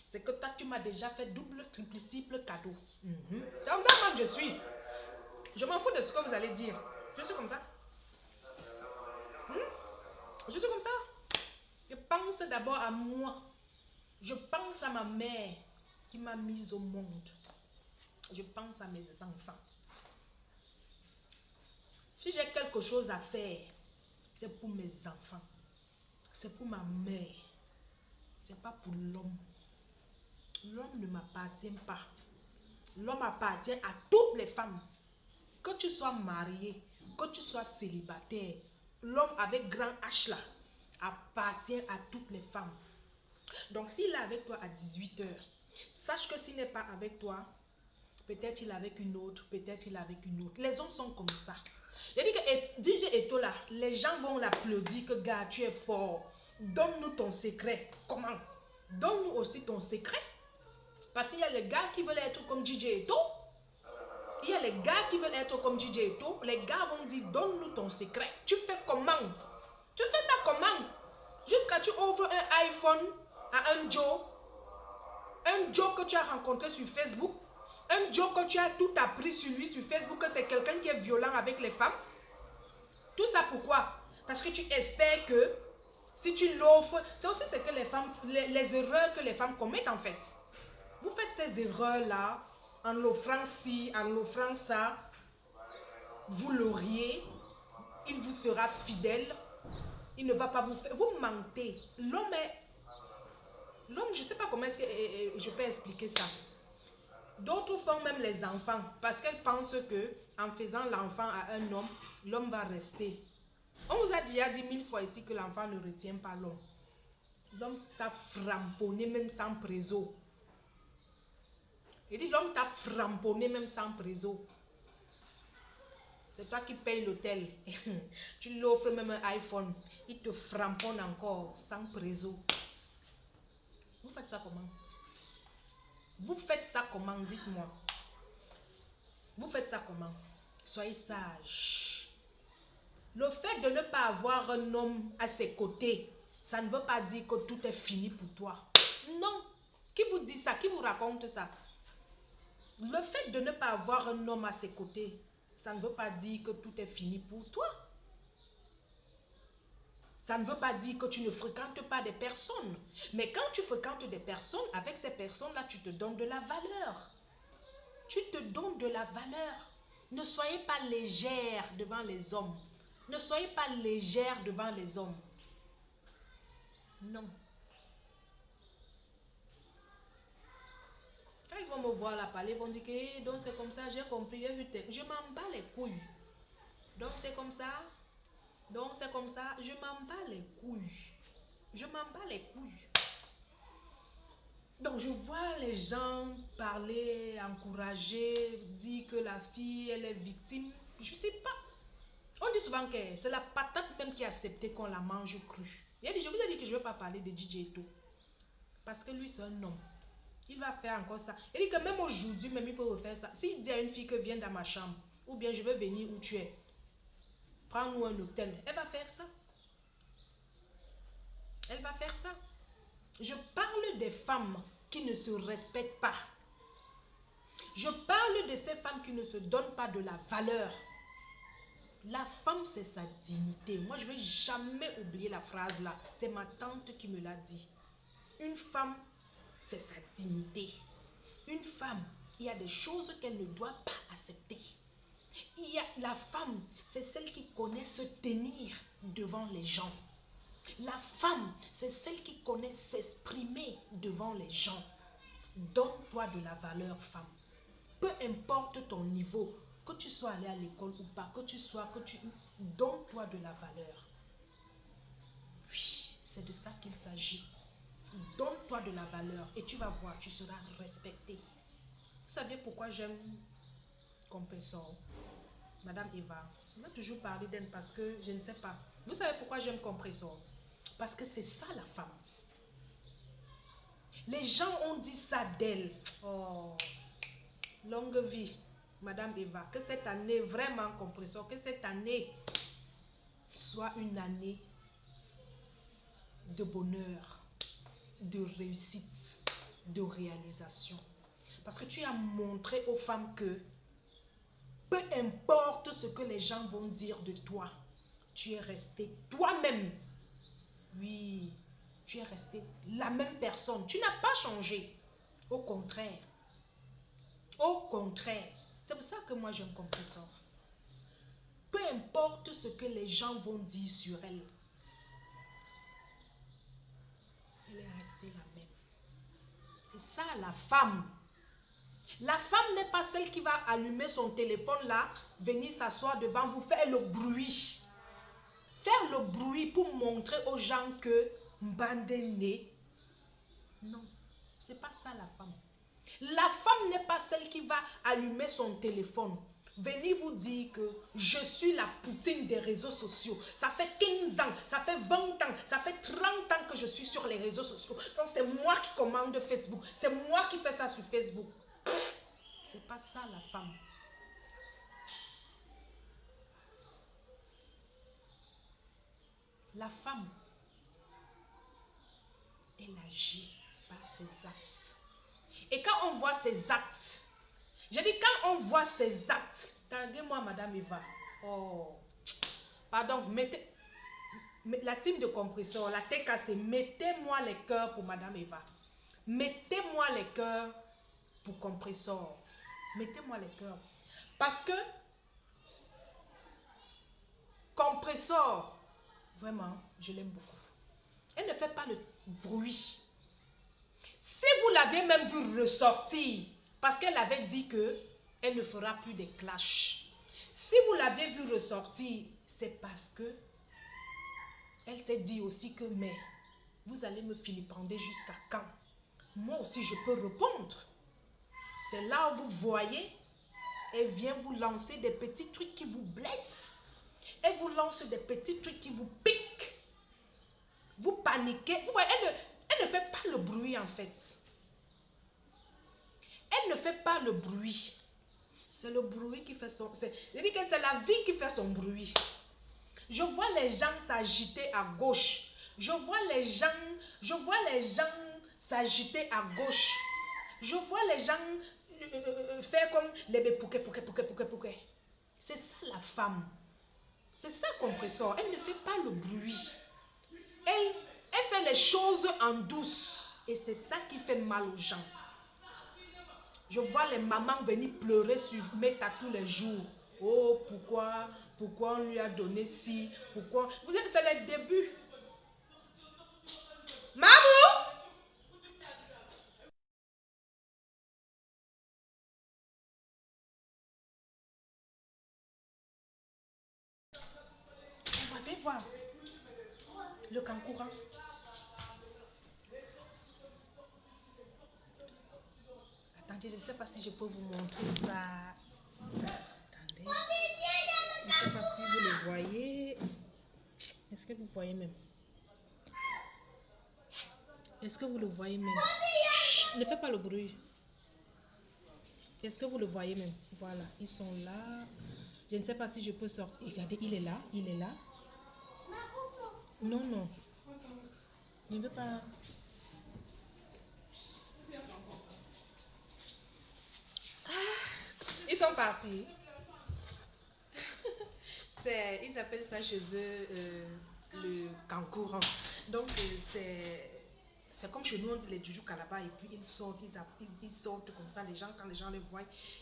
Speaker 1: c'est que toi, tu m'as déjà fait double, triple cadeau. C'est comme ça que je suis. Je m'en fous de ce que vous allez dire. Je suis comme ça. Je suis comme ça. Je pense d'abord à moi. Je pense à ma mère qui m'a mise au monde. Je pense à mes enfants. Si j'ai quelque chose à faire, c'est pour mes enfants. C'est pour ma mère. C'est pas pour l'homme. L'homme ne m'appartient pas. L'homme appartient à toutes les femmes. Que tu sois marié, que tu sois célibataire, l'homme avec grand H là appartient à toutes les femmes. Donc s'il est avec toi à 18 heures, sache que s'il n'est pas avec toi, peut-être il est avec une autre, peut-être il est avec une autre. Les hommes sont comme ça. Je dis que DJ Eto là, les gens vont l'applaudir que gars, tu es fort. Donne-nous ton secret. Comment? Donne-nous aussi ton secret. Parce qu'il y a les gars qui veulent être comme DJ Eto. Il y a les gars qui veulent être comme DJ Eto. Les gars vont dire, donne-nous ton secret. Tu fais comment? Tu fais ça comment? Jusqu'à tu offres un iPhone à un Joe. Un Joe que tu as rencontré sur Facebook. Un Joe que tu as tout appris sur lui sur Facebook, que c'est quelqu'un qui est violent avec les femmes. Tout ça pourquoi? Parce que tu espères que si tu l'offres, c'est aussi ce que les femmes, les erreurs que les femmes commettent en fait. Vous faites ces erreurs-là en l'offrant ci, en l'offrant ça. Vous l'auriez, il vous sera fidèle, il ne va pas vous faire. Vous mentez. L'homme, je ne sais pas comment est-ce que je peux expliquer ça. D'autres font même les enfants parce qu'elles pensent que en faisant l'enfant à un homme, l'homme va rester. On vous a déjà dit 1000 fois ici que l'enfant ne retient pas l'homme. L'homme t'a framponné même sans préso. Il dit l'homme t'a framponné même sans préso. C'est toi qui payes l'hôtel. Tu l'offres même un iPhone. Il te framponne encore sans préso. Vous faites ça comment? Vous faites ça comment? Dites-moi. Vous faites ça comment? Soyez sage. Le fait de ne pas avoir un homme à ses côtés, ça ne veut pas dire que tout est fini pour toi. Non. Qui vous dit ça? Qui vous raconte ça? Le fait de ne pas avoir un homme à ses côtés, ça ne veut pas dire que tout est fini pour toi. Ça ne veut pas dire que tu ne fréquentes pas des personnes. Mais quand tu fréquentes des personnes, avec ces personnes-là, tu te donnes de la valeur. Tu te donnes de la valeur. Ne soyez pas légère devant les hommes. Ne soyez pas légère devant les hommes. Non. Quand ils vont me voir la parler, ils vont dire que donc c'est comme ça, j'ai compris, j'ai vu. Je m'en bats les couilles. Donc c'est comme ça. Donc c'est comme ça, je m'en bats les couilles. Je m'en bats les couilles. Donc je vois les gens parler, encourager, dire que la fille, elle est victime. Je ne sais pas. On dit souvent que c'est la patate même qui a accepté qu'on la mange crue. Il a dit, je vous ai dit que je ne vais pas parler de DJ Eto. Parce que lui, c'est un homme. Il va faire encore ça. Il dit que même aujourd'hui, même il peut refaire ça. S'il dit à une fille que viens dans ma chambre, ou bien je vais venir où tu es, prends-nous un hôtel, elle va faire ça. Elle va faire ça. Je parle des femmes qui ne se respectent pas. Je parle de ces femmes qui ne se donnent pas de la valeur. La femme, c'est sa dignité. Moi, je ne vais jamais oublier la phrase là. C'est ma tante qui me l'a dit. Une femme, c'est sa dignité. Une femme, il y a des choses qu'elle ne doit pas accepter. La femme, c'est celle qui connaît se tenir devant les gens. La femme, c'est celle qui connaît s'exprimer devant les gens. Donne-toi de la valeur, femme. Peu importe ton niveau, que tu sois allé à l'école ou pas, donne-toi de la valeur. Oui, c'est de ça qu'il s'agit. Donne-toi de la valeur et tu vas voir, tu seras respecté. Vous savez pourquoi j'aime Compressor? Madame Eva, on va toujours parler d'elle parce que je ne sais pas. Vous savez pourquoi j'aime Compressor? Parce que c'est ça la femme. Les gens ont dit ça d'elle. Oh, longue vie, Madame Eva. Que cette année, vraiment Compressor, que cette année soit une année de bonheur, de réussite, de réalisation. Parce que tu as montré aux femmes que peu importe ce que les gens vont dire de toi, tu es resté toi-même. Oui, tu es resté la même personne. Tu n'as pas changé. Au contraire. Au contraire. C'est pour ça que moi j'aime Compressor. Peu importe ce que les gens vont dire sur elle, elle est restée la même. C'est ça la femme. La femme n'est pas celle qui va allumer son téléphone là, venir s'asseoir devant vous, faire le bruit. Faire le bruit pour montrer aux gens que Mbandene. Non, c'est pas ça la femme. La femme n'est pas celle qui va allumer son téléphone, venir vous dire que je suis la poutine des réseaux sociaux. Ça fait 15 ans, ça fait 20 ans, ça fait 30 ans que je suis sur les réseaux sociaux. Donc c'est moi qui commande Facebook. C'est moi qui fais ça sur Facebook. C'est pas ça la femme. La femme, elle agit par ses actes. Et quand on voit ses actes, je dis quand on voit ses actes, regardez-moi Madame Eva. Oh, pardon, mettez la team de Compressor, la tête cassée, mettez-moi les cœurs pour Madame Eva. Mettez-moi les cœurs pour Compressor. Mettez-moi les cœurs. Parce que Compressor, vraiment, je l'aime beaucoup. Elle ne fait pas le bruit. Si vous l'avez même vu ressortir, parce qu'elle avait dit que elle ne fera plus de clash. Si vous l'avez vu ressortir, c'est parce que elle s'est dit aussi que mais vous allez me filipender jusqu'à quand? Moi aussi je peux répondre. C'est là où vous voyez, elle vient vous lancer des petits trucs qui vous blessent. Elle vous lance des petits trucs qui vous piquent. Vous paniquez. Vous voyez, elle ne fait pas le bruit en fait. Elle ne fait pas le bruit. C'est le bruit qui fait son... Je dis que c'est la vie qui fait son bruit. Je vois les gens s'agiter à gauche. Je vois les gens s'agiter à gauche. Je vois les gens faire comme les bépouquets. C'est ça la femme. C'est ça Compressor. Elle ne fait pas le bruit. Elle fait les choses en douce. Et c'est ça qui fait mal aux gens. Je vois les mamans venir pleurer sur Meta tous les jours. Oh, pourquoi on lui a donné ci? Pourquoi? Vous savez, c'est le début. Maman! On va voir le kangourou. Attendez, je ne sais pas si je peux vous montrer ça. Attendez. Je ne sais pas si vous le voyez. Est-ce que vous voyez même? Est-ce que vous le voyez même? Chut, ne fais pas le bruit. Est-ce que vous le voyez même? Voilà, ils sont là. Je ne sais pas si je peux sortir. Regardez, il est là, il est là. Non, non. Il ne veut pas. Ils sont partis. Ils appellent ça chez eux le kangourou. Donc, C'est comme chez nous, on dit les Juju Calabar et puis ils sortent comme ça. Les gens, quand les gens les voient,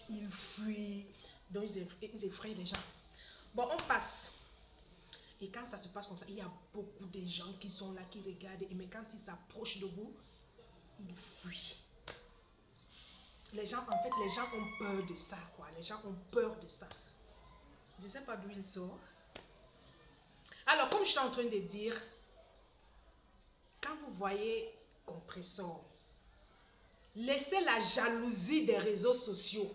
Speaker 1: ils fuient. Donc ils effraient les gens. Bon, on passe. Et quand ça se passe comme ça, il y a beaucoup de gens qui sont là, qui regardent. Mais quand ils s'approchent de vous, ils fuient. Les gens, en fait, les gens ont peur de ça, quoi. Les gens ont peur de ça. Je ne sais pas d'où il sort. Alors, comme je suis en train de dire, quand vous voyez compresseur, laissez la jalousie des réseaux sociaux.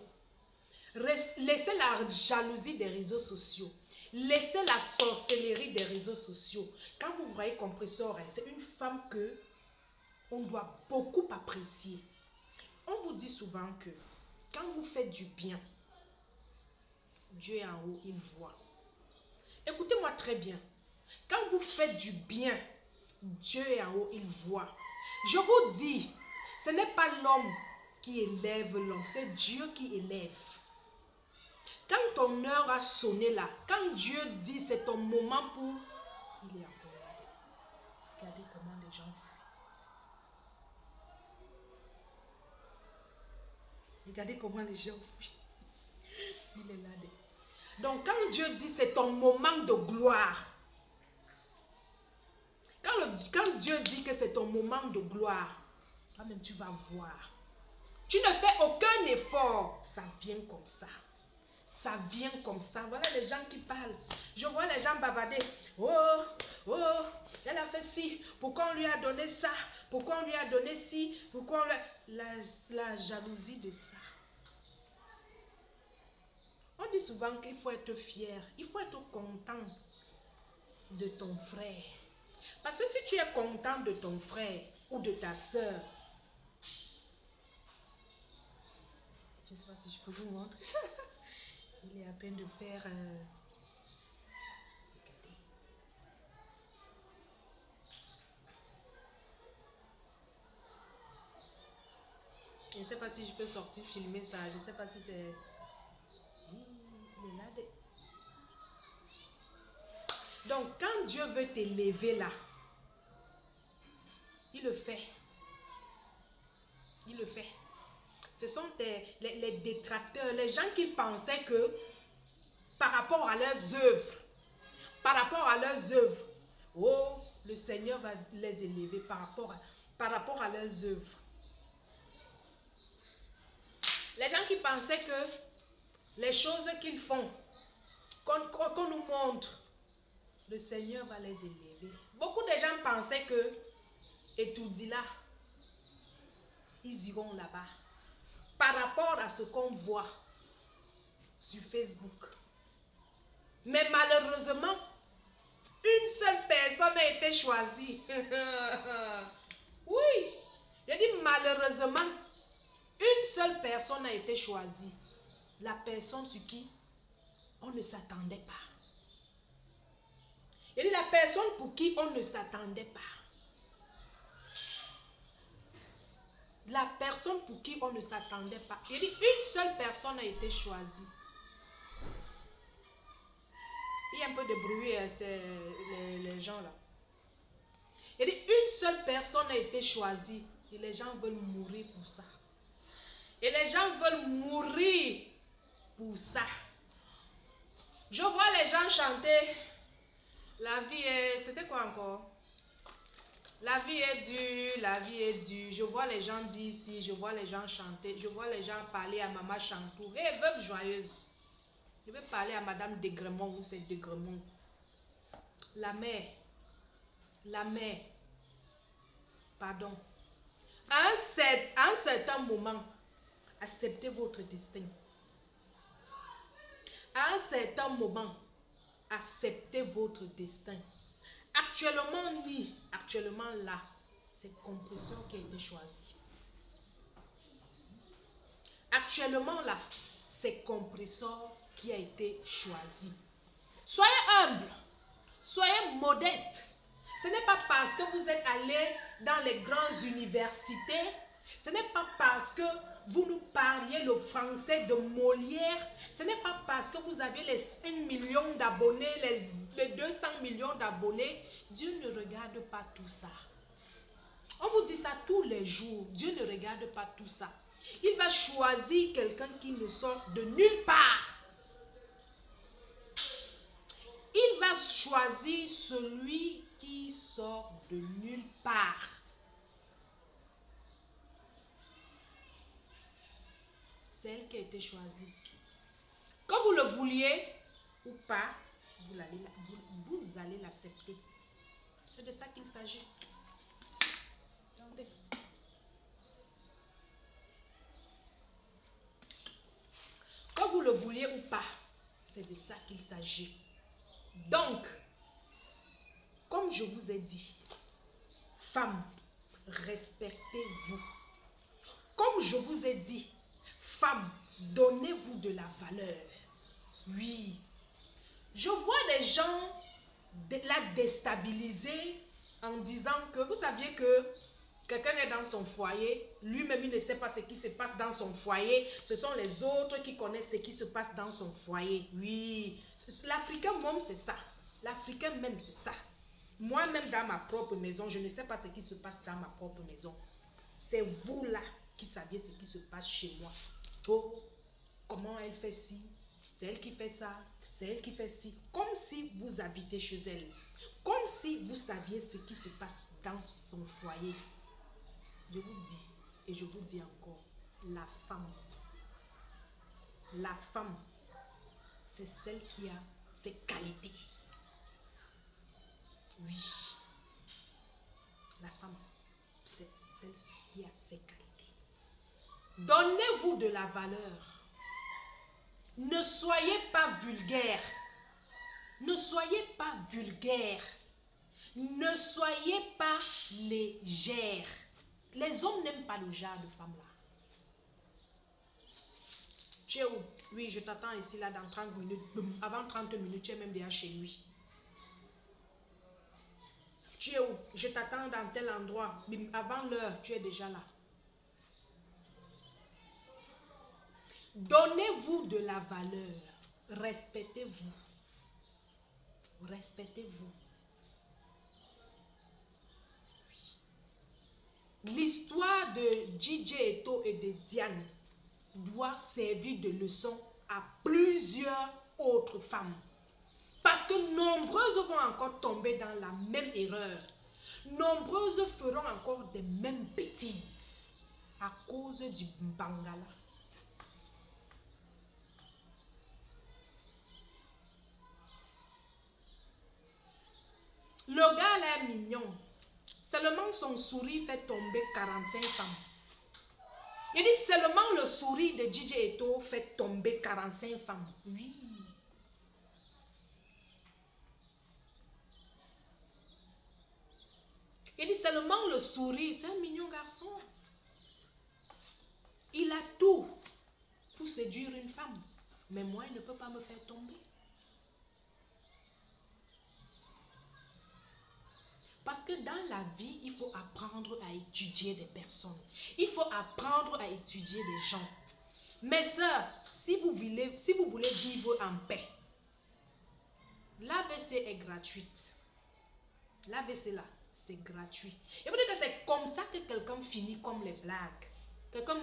Speaker 1: Laissez la jalousie des réseaux sociaux. Laissez la sorcellerie des réseaux sociaux. Quand vous voyez compresseur, c'est une femme que on doit beaucoup apprécier. On vous dit souvent que quand vous faites du bien, Dieu est en haut, il voit. Écoutez-moi très bien. Quand vous faites du bien, Dieu est en haut, il voit. Je vous dis, ce n'est pas l'homme qui élève l'homme, c'est Dieu qui élève. Quand ton heure a sonné là, quand Dieu dit c'est ton moment pour... Il est encore là. Regardez comment les gens fuient. Regardez comment les gens fuient. Il est là. Donc quand Dieu dit c'est ton moment de gloire, quand Dieu dit que c'est ton moment de gloire, toi-même tu vas voir. Tu ne fais aucun effort, ça vient comme ça. Ça vient comme ça. Voilà les gens qui parlent. Je vois les gens bavarder. Oh, elle a fait ci. Pourquoi on lui a donné ça? Pourquoi on lui a donné ci? Pourquoi on lui a... La jalousie de ça. On dit souvent qu'il faut être fier. Il faut être content de ton frère. Parce que si tu es content de ton frère ou de ta soeur, je ne sais pas si je peux vous montrer ça. Il est en train de faire... Regardez. Je ne sais pas si je peux sortir filmer ça. Je ne sais pas si c'est... Il est là. Donc, quand Dieu veut t'élever là, il le fait. Il le fait. Ce sont les détracteurs, les gens qui pensaient que par rapport à leurs œuvres, oh, le Seigneur va les élever par rapport à leurs œuvres. Les gens qui pensaient que les choses qu'ils font, qu'on nous montre, le Seigneur va les élever. Beaucoup de gens pensaient que, étudie là, ils iront là-bas. Par rapport à ce qu'on voit sur Facebook. Mais malheureusement, une seule personne a été choisie. Oui, je dis malheureusement, une seule personne a été choisie. La personne sur qui on ne s'attendait pas. Je dis la personne pour qui on ne s'attendait pas. La personne pour qui on ne s'attendait pas. Je dis une seule personne a été choisie. Il y a un peu de bruit, c'est les gens là. Il dit une seule personne a été choisie et les gens veulent mourir pour ça. Et les gens veulent mourir pour ça. Je vois les gens chanter. La vie est... C'était quoi encore? La vie est dure, la vie est dure. Je vois les gens dire ici, je vois les gens chanter, je vois les gens parler à Maman Chantou. Hé, veuve joyeuse. Je vais parler à Madame Degremont ou c'est Degremont. La mère, pardon. À un certain moment, acceptez votre destin. À un certain moment, acceptez votre destin. Actuellement là, c'est Compresseur qui a été choisi. Actuellement là, c'est Compresseur qui a été choisi. Soyez humble, soyez modeste. Ce n'est pas parce que vous êtes allé dans les grandes universités, ce n'est pas parce que vous nous parliez le français de Molière, ce n'est pas parce que vous avez les 5 millions d'abonnés, les 200 millions d'abonnés. Dieu ne regarde pas tout ça. On vous dit ça tous les jours. Dieu ne regarde pas tout ça. Il va choisir quelqu'un qui ne sort de nulle part. Il va choisir celui qui sort de nulle part. C'est elle qui a été choisie. Que vous le vouliez ou pas, vous allez l'accepter. C'est de ça qu'il s'agit. Attendez. Que vous le vouliez ou pas, c'est de ça qu'il s'agit. Donc, comme je vous ai dit, femmes, respectez-vous. Comme je vous ai dit, femmes, donnez-vous de la valeur. Oui. Je vois des gens la déstabiliser en disant que vous saviez que quelqu'un est dans son foyer, lui-même il ne sait pas ce qui se passe dans son foyer, ce sont les autres qui connaissent ce qui se passe dans son foyer. Oui, l'Africain même c'est ça. L'Africain même c'est ça. Moi-même dans ma propre maison, je ne sais pas ce qui se passe dans ma propre maison. C'est vous là qui saviez ce qui se passe chez moi. Oh, comment elle fait ci? C'est elle qui fait ça. C'est elle qui fait ci. Comme si vous habitez chez elle. Comme si vous saviez ce qui se passe dans son foyer. Je vous dis, et je vous dis encore, la femme, c'est celle qui a ses qualités. Oui, la femme, c'est celle qui a ses qualités. Donnez-vous de la valeur. Ne soyez pas vulgaire. Ne soyez pas vulgaire. Ne soyez pas légère. Les hommes n'aiment pas le genre de femme là. Tu es où? Oui, je t'attends ici là dans 30 minutes. Avant 30 minutes, tu es même déjà chez lui. Tu es où? Je t'attends dans tel endroit. Avant l'heure, tu es déjà là. Donnez-vous de la valeur. Respectez-vous. Respectez-vous. L'histoire de DJ Eto et de Diane doit servir de leçon à plusieurs autres femmes. Parce que nombreuses vont encore tomber dans la même erreur. Nombreuses feront encore des mêmes bêtises à cause du Bangala. Le gars là est mignon. Seulement son sourire fait tomber 45 femmes. Il dit seulement le sourire de DJ Eto fait tomber 45 femmes. Oui. Il dit seulement le sourire. C'est un mignon garçon. Il a tout pour séduire une femme. Mais moi, il ne peut pas me faire tomber. Parce que dans la vie, il faut apprendre à étudier des personnes. Il faut apprendre à étudier des gens. Mes sœurs, si vous voulez vivre en paix, l'AVC est gratuite. L'AVC là, c'est gratuit. Et vous dites que c'est comme ça que quelqu'un finit comme les blagues. Quelqu'un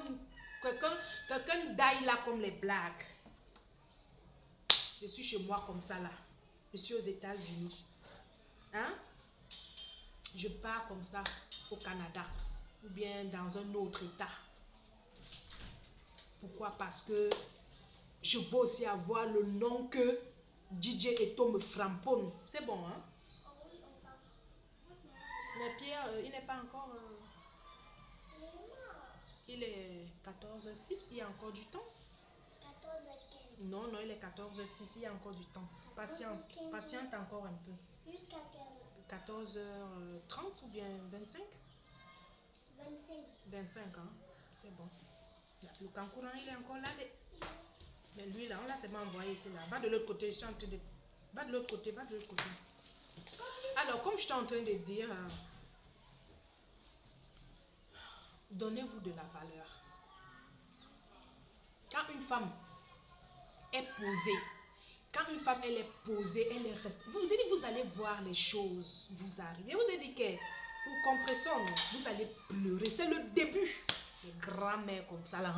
Speaker 1: daille là comme les blagues. Je suis chez moi comme ça là. Je suis aux États-Unis. Hein? Je pars comme ça au Canada ou bien dans un autre état. Pourquoi? Parce que je veux aussi avoir le nom que DJ Eto me framponne. C'est bon, hein? Mais Pierre, il n'est pas encore... Il est 14h06, il y a encore du temps. 14h15. Non, il est 14h06, il y a encore du temps. Patiente encore un peu. Jusqu'à 14h30 ou bien 25? 25, hein? C'est bon. Le Kankourang, il est encore là. Mais lui, là, on l'a seulement envoyé ici, là. Va de l'autre côté, je suis en train de... Va de l'autre côté, va de l'autre côté. Alors, comme je suis en train de dire, donnez-vous de la valeur. Quand une femme est posée, elle est posée, elle est respectée. Vous allez voir les choses vous arriver. Vous avez dit que Ou compresseur, non, vous allez pleurer. C'est le début. Les grands-mères comme ça, là.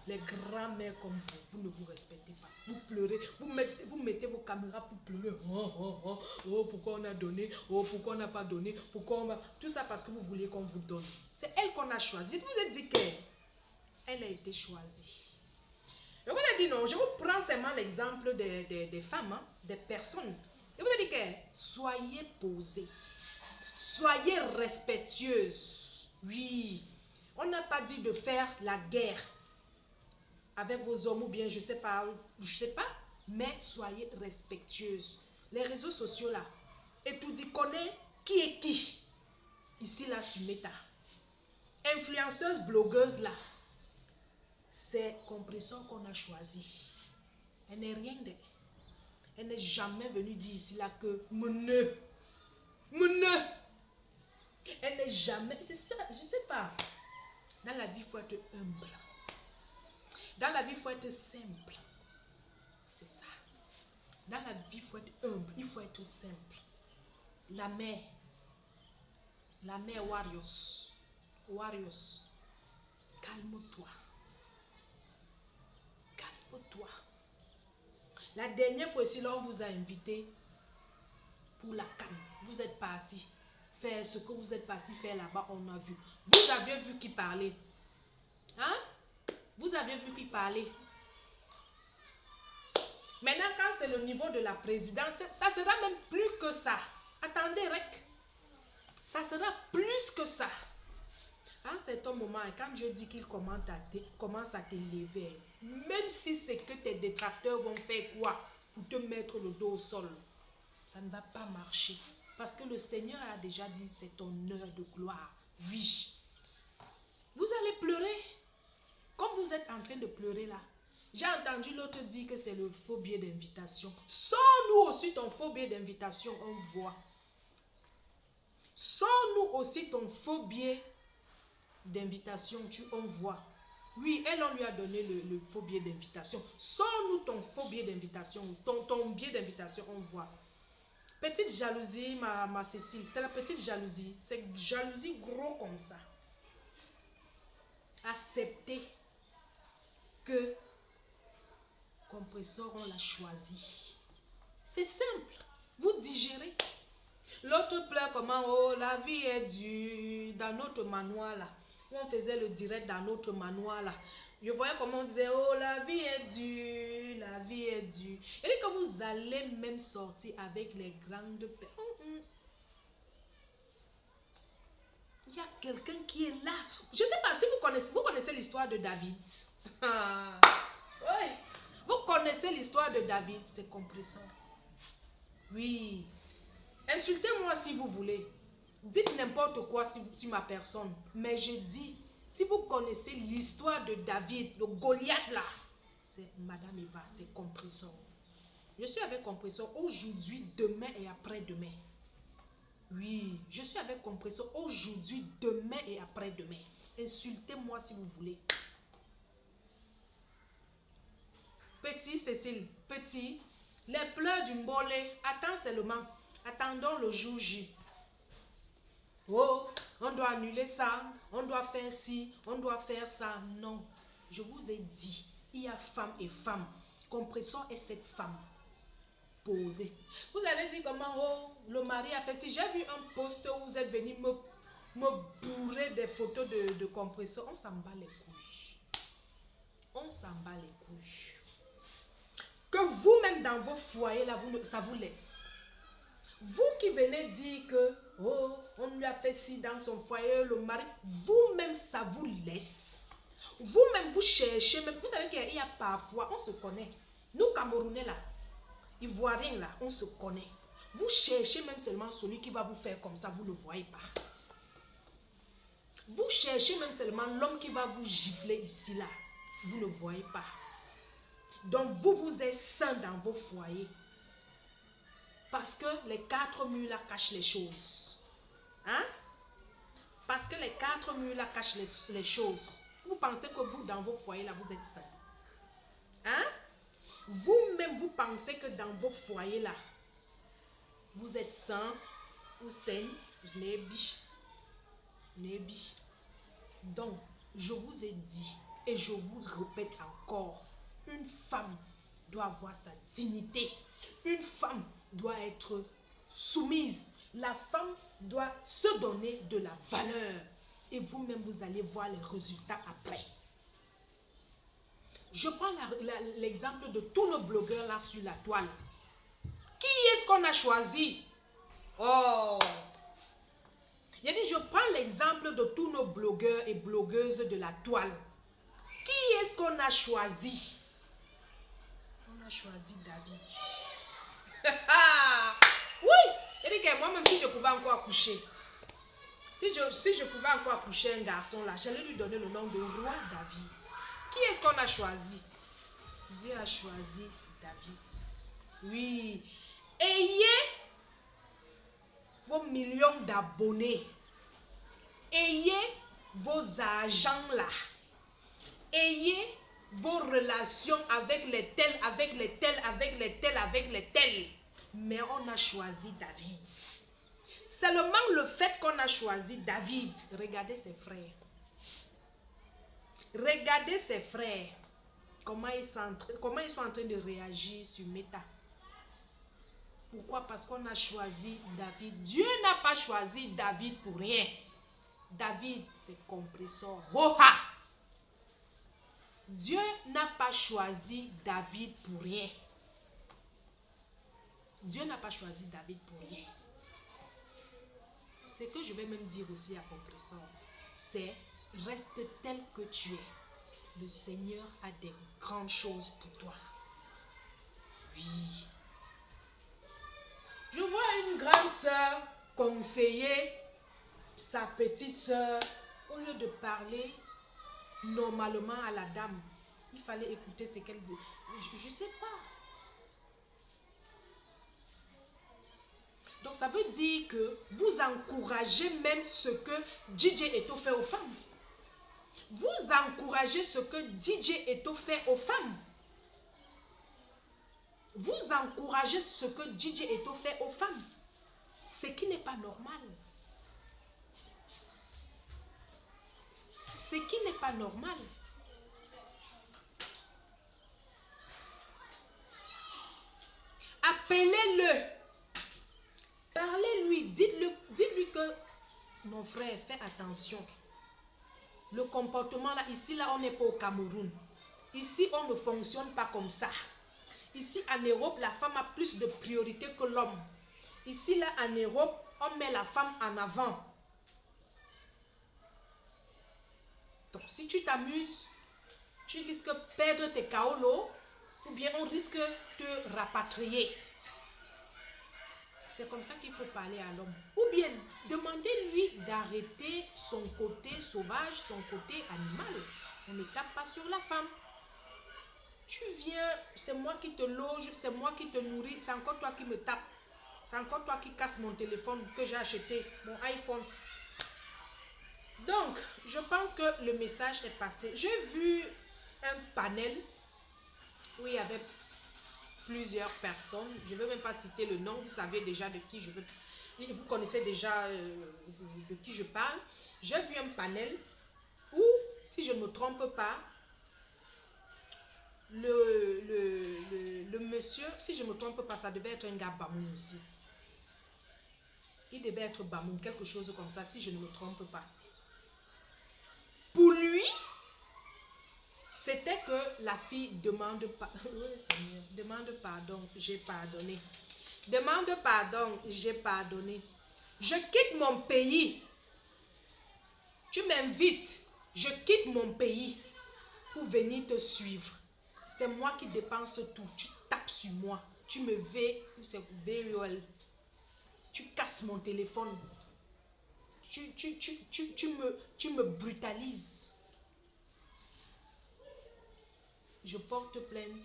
Speaker 1: Les grands-mères comme vous ne vous respectez pas. Vous pleurez, vous mettez vos caméras pour pleurer. Oh, pourquoi on a donné? Oh, pourquoi on n'a pas donné? Pourquoi on va... Tout ça parce que vous vouliez qu'on vous donne. C'est elle qu'on a choisie. Je vous ai dit qu'elle a été choisie. Je vous ai dit non, je vous prends seulement l'exemple des femmes, hein, des personnes. Je vous ai dit que soyez posées, soyez respectueuses. Oui, on n'a pas dit de faire la guerre avec vos hommes ou bien je sais pas, mais soyez respectueuses. Les réseaux sociaux là, et tout dit connaît qui est qui. Ici là sur Meta, influenceuse, blogueuse là, c'est Compressor qu'on a choisi. Elle n'est rien de... Elle n'est jamais venue dire ici là que me elle n'est jamais... C'est ça, je sais pas. Dans la vie, il faut être humble. Dans la vie, il faut être simple. C'est ça. Dans la vie, il faut être humble. Il faut être simple. La mère Warriors. Warriors. Calme-toi. Calme-toi. La dernière fois aussi, là, on vous a invité pour la canne. Vous êtes parti faire ce que vous êtes parti faire là-bas, on a vu. Vous aviez vu qui parlait. Hein? Vous aviez vu qui parlait. Maintenant, quand c'est le niveau de la présidence, ça sera même plus que ça. Attendez, Rek. Ça sera plus que ça. À un certain moment, quand Dieu dit qu'il commence à t'élever, même si c'est que tes détracteurs vont faire quoi pour te mettre le dos au sol, ça ne va pas marcher. Parce que le Seigneur a déjà dit, c'est ton heure de gloire. Oui. Vous allez pleurer. Comme vous êtes en train de pleurer là. J'ai entendu l'autre dire que c'est le faux billet d'invitation. Sors-nous aussi ton faux billet d'invitation, on voit. Sors-nous aussi ton faux billet d'invitation, on voit. Oui, elle, on lui a donné le faux billet d'invitation. Sors-nous ton faux billet d'invitation, ton billet d'invitation, on voit. Petite jalousie, ma Cécile, c'est la petite jalousie. C'est jalousie gros comme ça. Acceptez que Compressor, on l'a choisi. C'est simple. Vous digérez. L'autre pleure comment, oh, la vie est dure. Dans notre manoir là, où on faisait le direct dans notre manoir là, je voyais comment on disait, oh, la vie est dure, la vie est dure. Et dit que vous allez même sortir avec les grandes personnes. Il y a quelqu'un qui est là. Je ne sais pas si vous connaissez l'histoire de David. Oui. Vous connaissez l'histoire de David, c'est Compressor. Oui. Insultez-moi si vous voulez. Dites n'importe quoi sur ma personne. Mais je dis, si vous connaissez l'histoire de David, le Goliath là, c'est Madame Eva, c'est Compressor. Je suis avec Compressor aujourd'hui, demain et après-demain. Oui, je suis avec Compressor aujourd'hui, demain et après-demain. Insultez-moi si vous voulez. Petit Cécile, petit, les pleurs du mbolé, attends seulement. Attendons le jour J. Oh, on doit annuler ça, on doit faire ci, on doit faire ça. Non, je vous ai dit, il y a femme et femme. Compressor est cette femme posée. Vous avez dit comment, oh, le mari a fait ci. J'ai vu un post où vous êtes venu me bourrer des photos de Compressor. On s'en bat les couilles. On s'en bat les couilles. Que vous-même dans vos foyers, là, ça vous laisse. Vous qui venez dire que, oh, on lui a fait ci dans son foyer, le mari, vous-même, ça vous laisse. Vous-même, vous cherchez, même, vous savez qu'il y a parfois, on se connaît. Nous, Camerounais, là, Ivoiriens, là, on se connaît. Vous cherchez même seulement celui qui va vous faire comme ça, vous ne le voyez pas. Vous cherchez même seulement l'homme qui va vous gifler ici, là, vous ne le voyez pas. Donc, vous êtes sains dans vos foyers. Parce que les 4 murs là cachent les choses. Hein? Parce que les 4 murs là cachent les choses. Vous pensez que vous, dans vos foyers là, vous êtes sains. Hein? Vous-même, vous pensez que dans vos foyers là, vous êtes sains. Hussein, Nebi. Donc, je vous ai dit et je vous répète encore, une femme doit avoir sa dignité. Une femme doit être soumise. La femme doit se donner de la valeur. Et vous-même, vous allez voir les résultats après. Je prends l'exemple de tous nos blogueurs là sur la toile. Qui est-ce qu'on a choisi? Oh! J'ai dit, je prends l'exemple de tous nos blogueurs et blogueuses de la toile. Qui est-ce qu'on a choisi? On a choisi David. Oui! J'ai dit que moi-même, si je pouvais encore accoucher, si je pouvais encore accoucher un garçon là, j'allais lui donner le nom de roi David. Qui est-ce qu'on a choisi? Dieu a choisi David. Oui. Ayez vos millions d'abonnés. Ayez vos agents là. Ayez vos relations avec les tels, avec les tels, avec les tels, avec les tels. Mais on a choisi David. Seulement le fait qu'on a choisi David. Regardez ses frères. Regardez ses frères. Comment ils sont en train de réagir sur Meta. Pourquoi? Parce qu'on a choisi David. Dieu n'a pas choisi David pour rien. David, c'est compresseur. Oha! Dieu n'a pas choisi David pour rien. Dieu n'a pas choisi David pour rien. Ce que je vais même dire aussi à compresseur, c'est reste tel que tu es. Le Seigneur a des grandes choses pour toi. Oui. Je vois une grande sœur conseiller sa petite sœur. Au lieu de parler normalement à la dame, il fallait écouter ce qu'elle dit. Je ne sais pas. Donc ça veut dire que vous encouragez même ce que DJ Eto fait aux femmes. Vous encouragez ce que DJ Eto fait aux femmes. Vous encouragez ce que DJ Eto fait aux femmes. Ce qui n'est pas normal. Ce qui n'est pas normal. Appelez-le. Parlez-lui. Dites-lui que mon frère, fais attention. Le comportement là, ici là, on n'est pas au Cameroun. Ici, on ne fonctionne pas comme ça. Ici, en Europe, la femme a plus de priorité que l'homme. Ici, là, en Europe, on met la femme en avant. Donc, si tu t'amuses, tu risques de perdre tes kaolos ou bien on risque de te rapatrier. C'est comme ça qu'il faut parler à l'homme. Ou bien, demandez-lui d'arrêter son côté sauvage, son côté animal. On ne tape pas sur la femme. Tu viens, c'est moi qui te loge, c'est moi qui te nourris, c'est encore toi qui me tapes. C'est encore toi qui casses mon téléphone que j'ai acheté, mon iPhone. Donc, je pense que le message est passé. J'ai vu un panel où il y avait plusieurs personnes. Je ne veux même pas citer le nom, vous savez déjà de qui je veux. Vous connaissez déjà de qui je parle. J'ai vu un panel où, si je ne me trompe pas, le monsieur, si je ne me trompe pas, ça devait être un gars Bamoun aussi. Il devait être Bamoun, quelque chose comme ça, si je ne me trompe pas. Pour lui, c'était que la fille demande demande pardon, j'ai pardonné. Demande pardon, j'ai pardonné. Je quitte mon pays. Tu m'invites, je quitte mon pays pour venir te suivre. C'est moi qui dépense tout. Tu tapes sur moi. Tu me VOL. Tu casses mon téléphone. Tu me brutalises. Je porte plainte.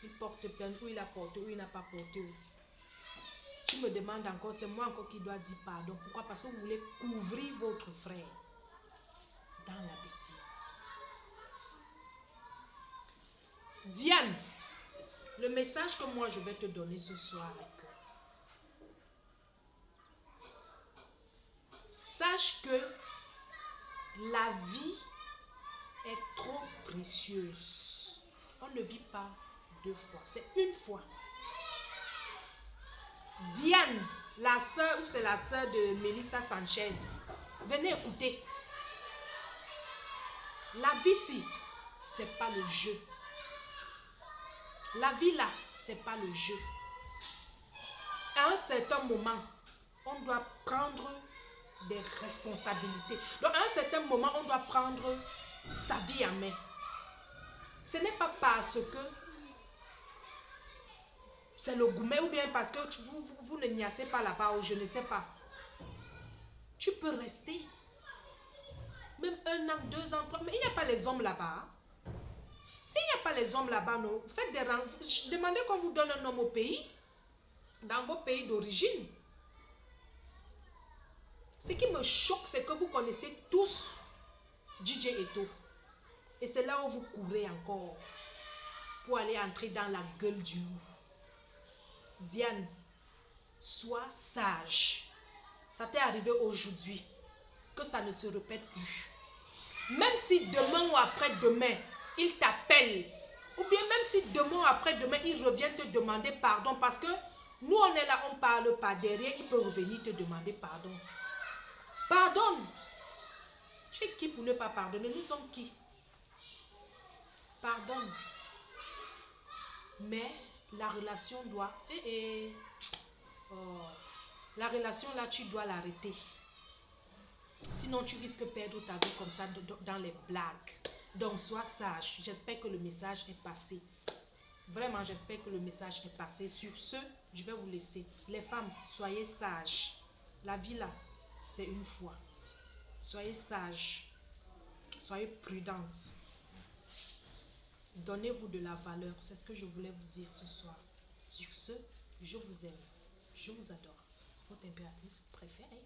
Speaker 1: Il porte plainte. Ou il a porté, ou il n'a pas porté. Tu me demandes encore, c'est moi encore qui dois dire pardon. Pourquoi? Parce que vous voulez couvrir votre frère dans la bêtise. Diane, le message que moi je vais te donner ce soir est que sache que la vie est trop précieuse. On ne vit pas deux fois, c'est une fois. Diane, la sœur, ou c'est la sœur de Melissa Sanchez, venez écouter. La vie ci, c'est pas le jeu. La vie là, c'est pas le jeu. À un certain moment, on doit prendre des responsabilités. Donc à un certain moment, on doit prendre sa vie en main. Ce n'est pas parce que c'est le gourmet ou bien parce que vous ne niassez pas là-bas ou je ne sais pas. Tu peux rester. Même 1 an, 2 ans, 3 ans. Mais il n'y a pas les hommes là-bas. S'il n'y a pas les hommes là-bas, non, faites des rencontres. Demandez qu'on vous donne un homme au pays. Dans vos pays d'origine. Ce qui me choque, c'est que vous connaissez tous DJ Eto. Et c'est là où vous courez encore pour aller entrer dans la gueule du loup. Diane, sois sage. Ça t'est arrivé aujourd'hui. Que ça ne se répète plus. Même si demain ou après-demain, il t'appelle. Ou bien même si demain ou après-demain, il revient te demander pardon. Parce que nous, on est là, on parle pas. Derrière, il peut revenir te demander pardon. Pardonne. Tu es qui pour ne pas pardonner? Nous sommes qui? Pardonne. Mais la relation doit... Oh. La relation là, tu dois l'arrêter. Sinon, tu risques de perdre ta vie comme ça dans les blagues. Donc, sois sage. J'espère que le message est passé. Vraiment, j'espère que le message est passé. Sur ce, je vais vous laisser. Les femmes, soyez sages. La vie là, c'est une fois. Soyez sages. Soyez prudentes. Donnez-vous de la valeur. C'est ce que je voulais vous dire ce soir. Sur ce, je vous aime. Je vous adore. Votre impératrice préférée.